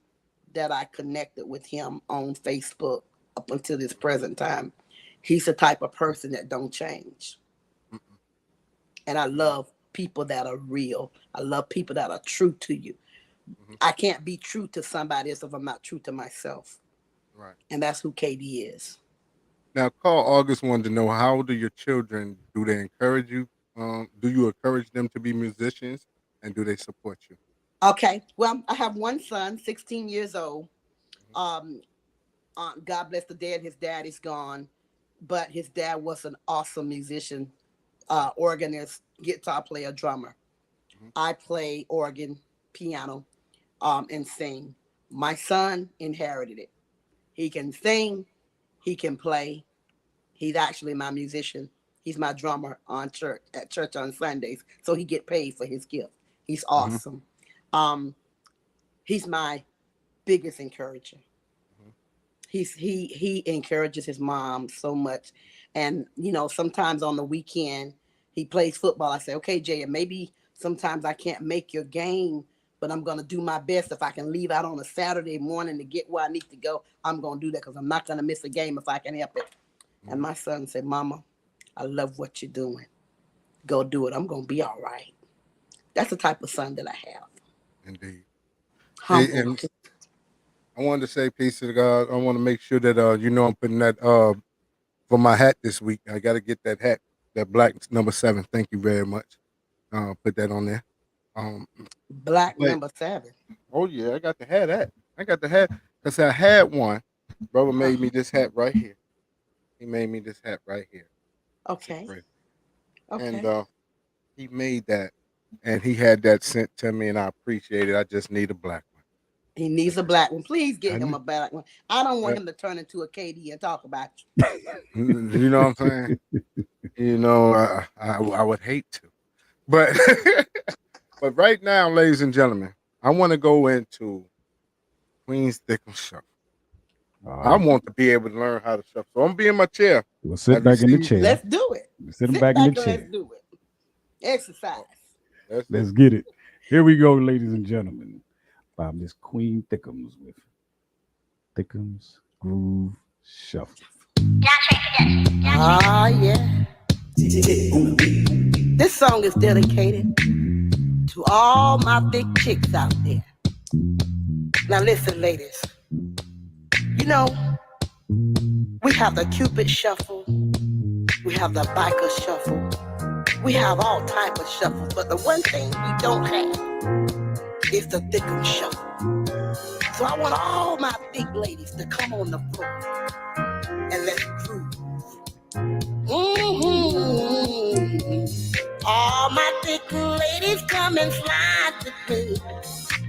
that I connected with him on Facebook up until this present time. He's the type of person that don't change. And I love people that are real. I love people that are true to you. I can't be true to somebody else if I'm not true to myself.
Right.
And that's who KD is.
Now, Carl August wanted to know, how do your children, do they encourage you? Do you encourage them to be musicians, and do they support you?
Okay. Well, I have one son, 16 years old. God bless the dead. His dad is gone, but his dad was an awesome musician, organist, guitar player, drummer. I play organ, piano, and sing. My son inherited it. He can sing, he can play. He's actually my musician. He's my drummer at church on Sundays, so he get paid for his gift. He's awesome. He's my biggest encourager. He encourages his mom so much, and sometimes on the weekend he plays football. I say, okay, Jay, maybe sometimes I can't make your game, but I'm gonna do my best. If I can leave out on a Saturday morning to get where I need to go, I'm gonna do that, because I'm not gonna miss a game if I can help it. And my son said, Mama, I love what you're doing. Go do it. I'm gonna be all right. That's the type of son that I have.
Indeed.
Humble.
Hey, and I wanted to say peace to God. I want to make sure that I'm putting that for my hat this week. I got to get that hat, that black number 7. Thank you very much. Put that on there.
Black number 7.
Oh yeah, I got the hat. I got the hat because I had one. Brother made me this hat right here. He made me this hat right here.
Okay. Okay.
And he made that, and he had that sent to me, and I appreciate it. I just need a black one.
He needs a black one. Please get him a black one. I don't want him to turn into a KD and talk about you.
You know what I'm saying? I would hate to. But but right now, ladies and gentlemen, I want to go into Queen's Thick'em Shuffle. I want to be able to learn how to shuffle. So I'm gonna be in my chair.
Well, sit back in the chair.
Let's do it.
Sit back in the chair.
Let's do it. Exercise.
Let's get it. Here we go, ladies and gentlemen, by Miss Queen Thick'ems with Thick'ems Groove Shuffle.
Ah, yeah. This song is dedicated to all my thick chicks out there. Now listen, ladies. We have the Cupid Shuffle. We have the Biker Shuffle. We have all type of shuffles, but the one thing we don't have is the Thick'em Shuffle. So I want all my thick ladies to come on the floor and let's groove. All my thick ladies come and slide with me.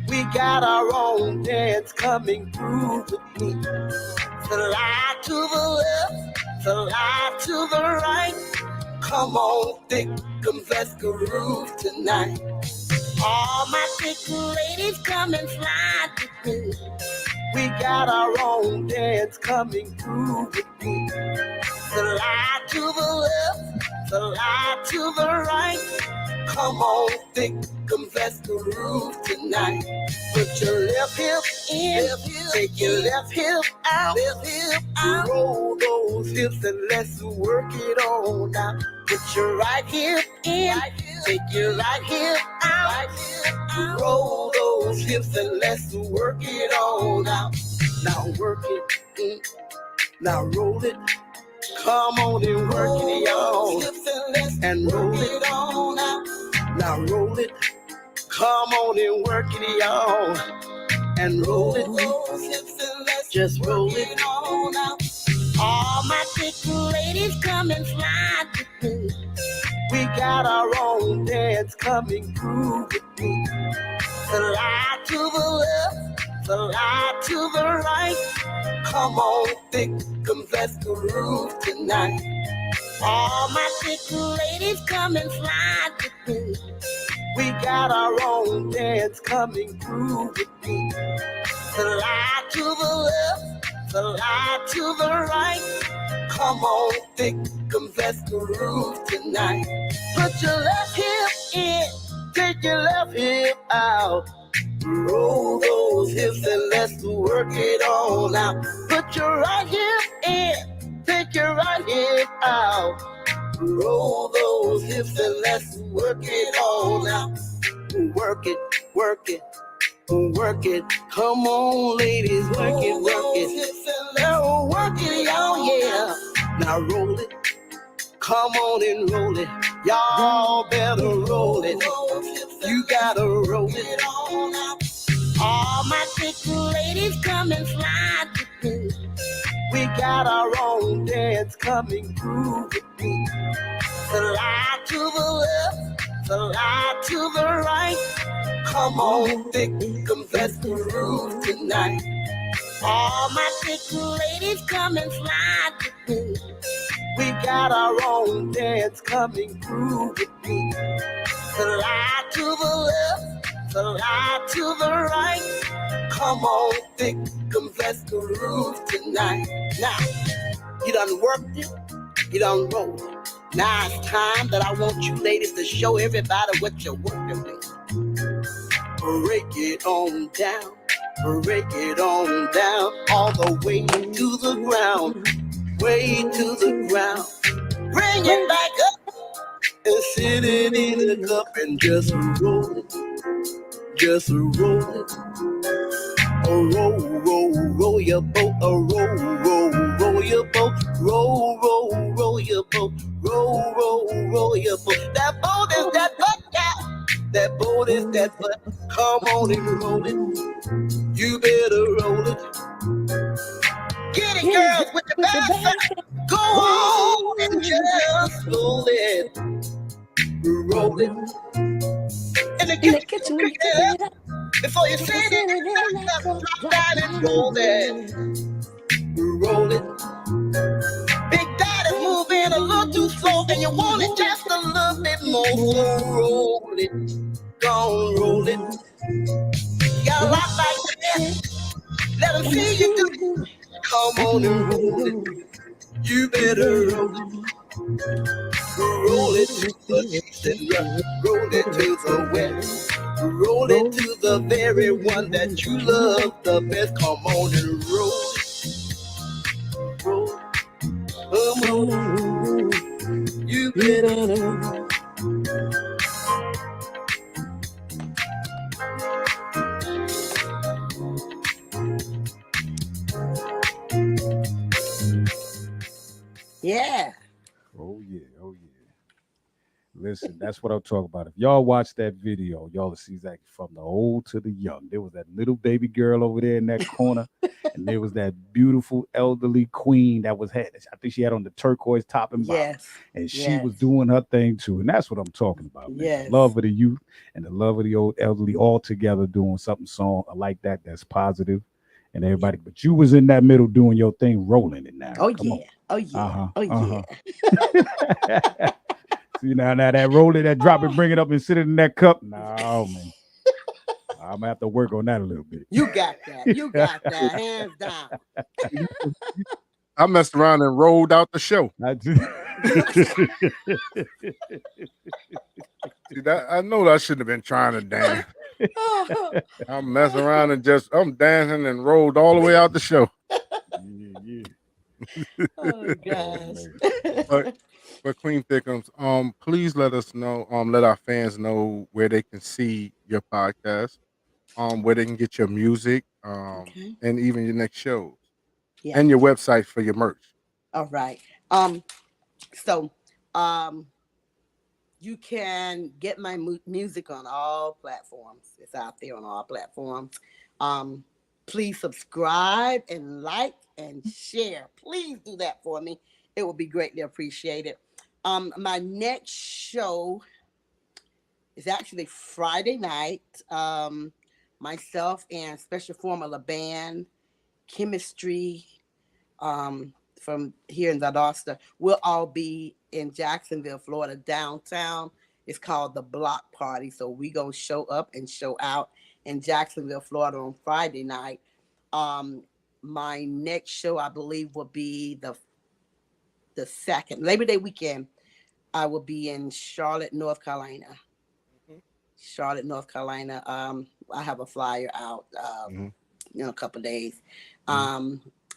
We got our own dance, coming groove with me. Slide to the left, slide to the right. Come on, thick'ems, let's groove tonight. All my thick ladies come and slide with me. We got our own dance, coming groove with me. Slide to the left, slide to the right. Come on, thick'ems, let's groove tonight. Put your left hip in, take your left hip out, roll those hips and let's work it on now. Put your right hip in, take your right hip out, roll those hips and let's work it on now. Now work it, now roll it. Come on and work it, y'all, and roll it on now. Now roll it. Come on and work it, y'all, and roll it. Just roll it on now. All my thick ladies come and slide with me. We got our own dance, coming groove with me. Slide to the left, slide to the right. Come on, thick'ems, let's groove tonight. All my thick ladies come and slide with me. We got our own dance, coming groove with me. Slide to the left, slide to the right. Come on, thick'ems, let's groove tonight. Put your left hip in, take your left hip out. Roll those hips and let's work it on out. Put your right hip in, take
Stick your right hand out. Roll those hips and let's work it all out. Work it, work it, work it. Come on, ladies, work it, work it. Oh, work it, oh yeah. Now roll it. Come on and roll it. Y'all better roll it. You gotta roll it. All my pretty ladies come and slide with me. We got our own dance coming through with me. Slide to the left, slide to the right. Come on, thick, let's groove tonight. All my pretty ladies come and slide with me. We got our own dance coming through with me. Slide to the left, slide to the right. Come on, thick, let's groove tonight. Now, you done worked it, you done rolled it. Now it's time that I want you ladies to show everybody what you're working with. Break it on down, break it on down, all the way to the ground, way to the ground. Bring it back up and sit it in a cup and just roll it, just roll it. Oh, roll, roll, roll your boat, oh, roll, roll, roll your boat, roll, roll, roll your boat, roll, roll, roll your boat. That boat is that butt, yeah. That boat is that butt. Come on and roll it. You better roll it. Get it, girls, with your back side. Go on and just roll it. Roll it. In the kitchen, pick it up. Before you sit it, drop down and roll it. Roll it. Big Daddy's moving a little too slow, and you want it just a little bit more. So roll it. Go roll it. You got a lot like that. Let them see you do it. Come on and roll it. You better roll it. Roll it to the east and roll it to the west. Roll it to the very one that you love the best. Come on and roll it. Roll it. Come on. You better roll it.
Yeah.
Oh yeah, oh yeah. Listen, that's what I'm talking about. If y'all watch that video, y'all will see exactly from the old to the young. There was that little baby girl over there in that corner, and there was that beautiful elderly queen that was had. I think she had on the turquoise top and bottom,
Yes.
and she was doing her thing too. And that's what I'm talking about. Man.
Yes.
The love of the youth and the love of the old elderly all together doing something song like that. That's positive, and everybody. But you was in that middle doing your thing, rolling it now.
Oh
Come
yeah.
on.
Oh yeah.
Uh-huh.
Oh yeah.
See now that roll it, that drop it, bring it up and sit it in that cup. No, man. I'm gonna have to work on that a little bit.
You got that. You got that. Hands down.
I messed around and rolled out the show. See that? I know I shouldn't have been trying to dance. I'm messing around and I'm dancing and rolled all the way out the show.
Yeah.
Oh gosh.
But Queen Thickums, please let us know, let our fans know where they can see your podcast, where they can get your music, and even your next shows, and your website for your merch.
All right. So, you can get my music on all platforms. It's out there on all platforms. Please subscribe and like and share. Please do that for me. It will be greatly appreciated. My next show is actually Friday night. Myself and Special Formula Band, Chemistry, from here in Valdosta, we'll all be in Jacksonville, Florida, downtown. It's called the Block Party. So we go show up and show out in Jacksonville, Florida on Friday night. My next show, I believe, will be the second Labor Day weekend. I will be in Charlotte, North Carolina. Charlotte, North Carolina. I have a flyer out in a couple of days.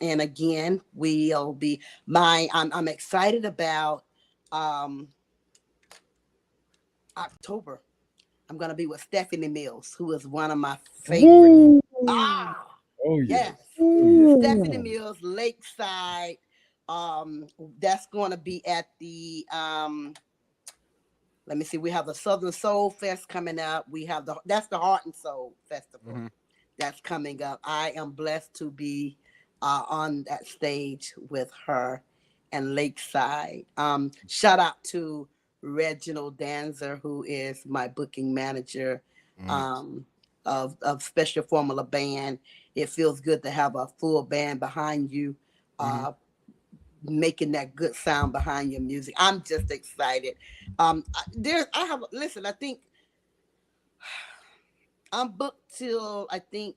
And again, we'll be I'm excited about October. I'm gonna be with Stephanie Mills, who is one of my favorite.
Woo!
Ah,
Oh
yes.
yes. Oh,
Stephanie
yes.
Mills, Lakeside. That's going to be at the let me see. We have the Southern Soul Fest coming up. We have that's the Heart and Soul Festival that's coming up. I am blessed to be on that stage with her and Lakeside. Shout out to Reginald Danzer, who is my booking manager of Special Formula Band. It feels good to have a full band behind you, making that good sound behind your music. I'm just excited. I think I'm booked till March. I think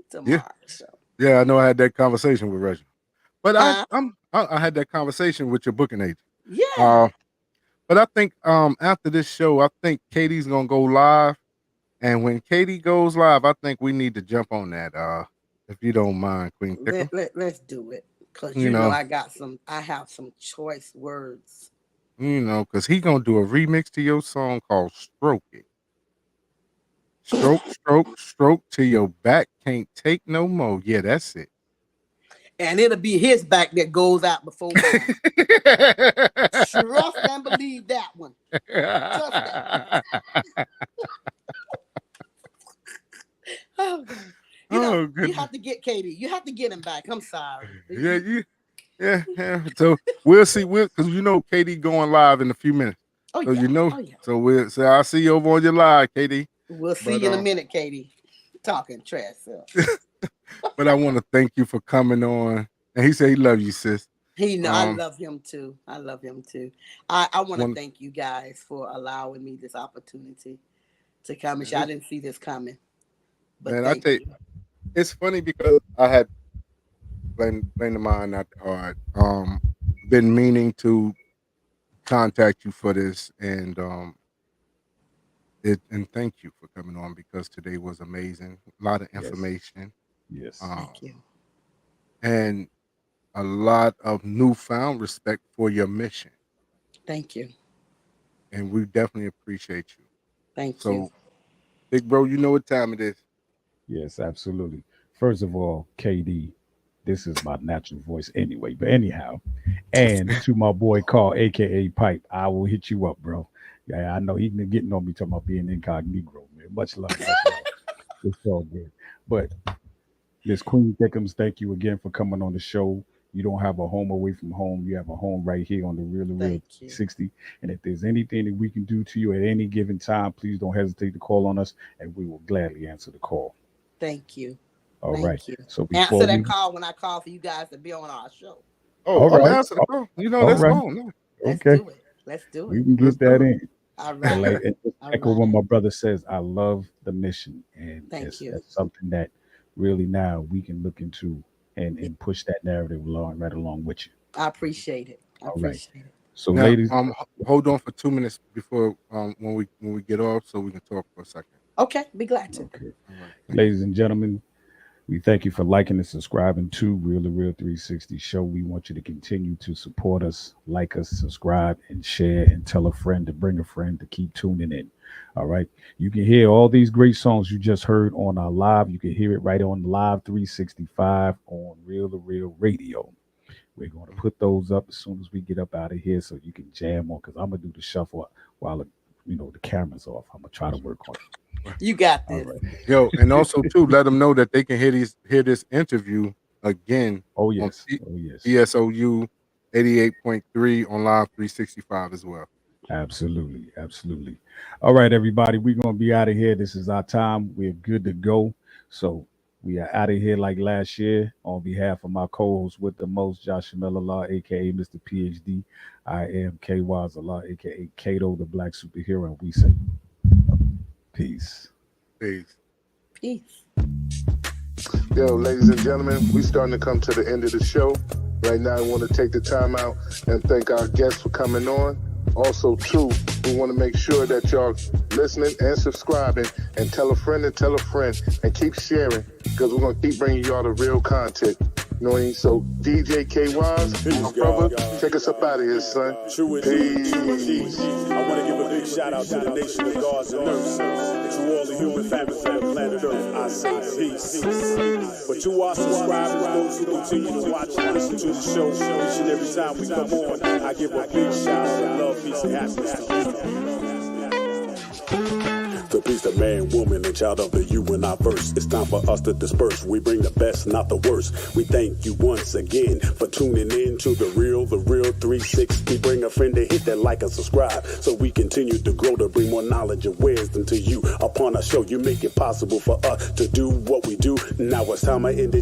till March. So.
Yeah, I know I had that conversation with Reginald. But
Huh?
I had that conversation with your booking agent.
Yeah.
But I think after this show, I think Katie's gonna go live. And when Katie goes live, I think we need to jump on that. If you don't mind, Queen Thickum.
Let's do it. Cause
You know,
I have some choice words.
You know, because he's gonna do a remix to your song called Stroke It. Stroke, stroke, stroke till your back can't take no more. Yeah, that's it.
And it'll be his back that goes out before mine. Trust and believe that one. Trust that. Oh, you have to get Katie. You have to get him back. I'm sorry.
Yeah. So we'll see. Because Katie going live in a few minutes.
Oh,
so
yeah.
So I'll see you over on your live, Katie.
We'll see you in a minute, Katie. Talking trash.
But I want to thank you for coming on. And he said he loves you, sis.
I love him too. I want to thank you guys for allowing me this opportunity to come and share. I didn't see this coming. But
man, I tell you, it's funny because I had blame the mind not hard. Been meaning to contact you for this and thank you for coming on because today was amazing. A lot of information.
Yes.
Thank you.
And a lot of newfound respect for your mission.
Thank you.
And we definitely appreciate you.
Thank you.
Big bro, you know what time it is.
Yes, absolutely. First of all, KD, this is my natural voice anyway. But anyhow, and to my boy Carl, aka Pipe, I will hit you up, bro. Yeah, I know he's been getting on me talking about being incognito, man. Much love. It's all good. But Miss Queen Thickums, thank you again for coming on the show. You don't have a home away from home. You have a home right here on the Real 360. And if there's anything that we can do to you at any given time, please don't hesitate to call on us, and we will gladly answer the call.
Thank you.
All right.
So answer that call when I call for you guys to be on our show.
Answer the call. That's fine.
Let's do it.
We can get that in.
All right.
Echo what my brother says. I love the mission, and
that's
something that really now we can look into and push that narrative right along with you.
I appreciate it. It.
So, now, ladies,
hold on for 2 minutes before when we get off, so we can talk for a second.
Okay, be glad to.
Okay, right. Ladies and gentlemen, we thank you for liking and subscribing to Real 360 show. We want you to continue to support us, like us, subscribe, and share, and tell a friend to bring a friend to keep tuning in. All right. You can hear all these great songs you just heard on our live. You can hear it right on Live 365 on Real to Real Radio. We're going to put those up as soon as we get up out of here so you can jam on, because I'm going to do the shuffle while the camera's off. I'm going to try to work on it.
You got this.
Right.
Yo, and also too, let them know that they can hear this interview again.
Oh yes.
ESOU 88.3 on Live 365 as well.
Absolutely. All right, everybody, we're going to be out of here. This is our time. We're good to go. So we are out of here like last year. On behalf of my co-host with the most, Joshua Miller, aka Mr. PhD, I am K Wazala, aka Kato, the Black Superhero, and we say peace.
Yo, ladies and gentlemen, we starting to come to the end of the show. Right now, I want to take the time out and thank our guests for coming on. Also, too, we want to make sure that y'all listening and subscribing, and tell a friend and keep sharing because we're going to keep bringing y'all the real content. You know what I mean? So, DJ K-Wise, my brother, take us up out of here, son.
True indeed, true indeed. I want to give a big shout out to the nation of guards and nurses. To all the human families on the planet Earth, I say peace. But to our subscribers, those who continue to watch and listen to the show each and every time we come on, I give a big shout out of love, peace, and happiness to you. The beast of man, woman, and child of the you and I verse. It's time for us to disperse. We bring the best, not the worst. We thank you once again for tuning in to the Real 360. Bring a friend to hit that like and subscribe so we continue to grow to bring more knowledge and wisdom to you. Upon our show, you make it possible for us to do what we do. Now it's time I end it.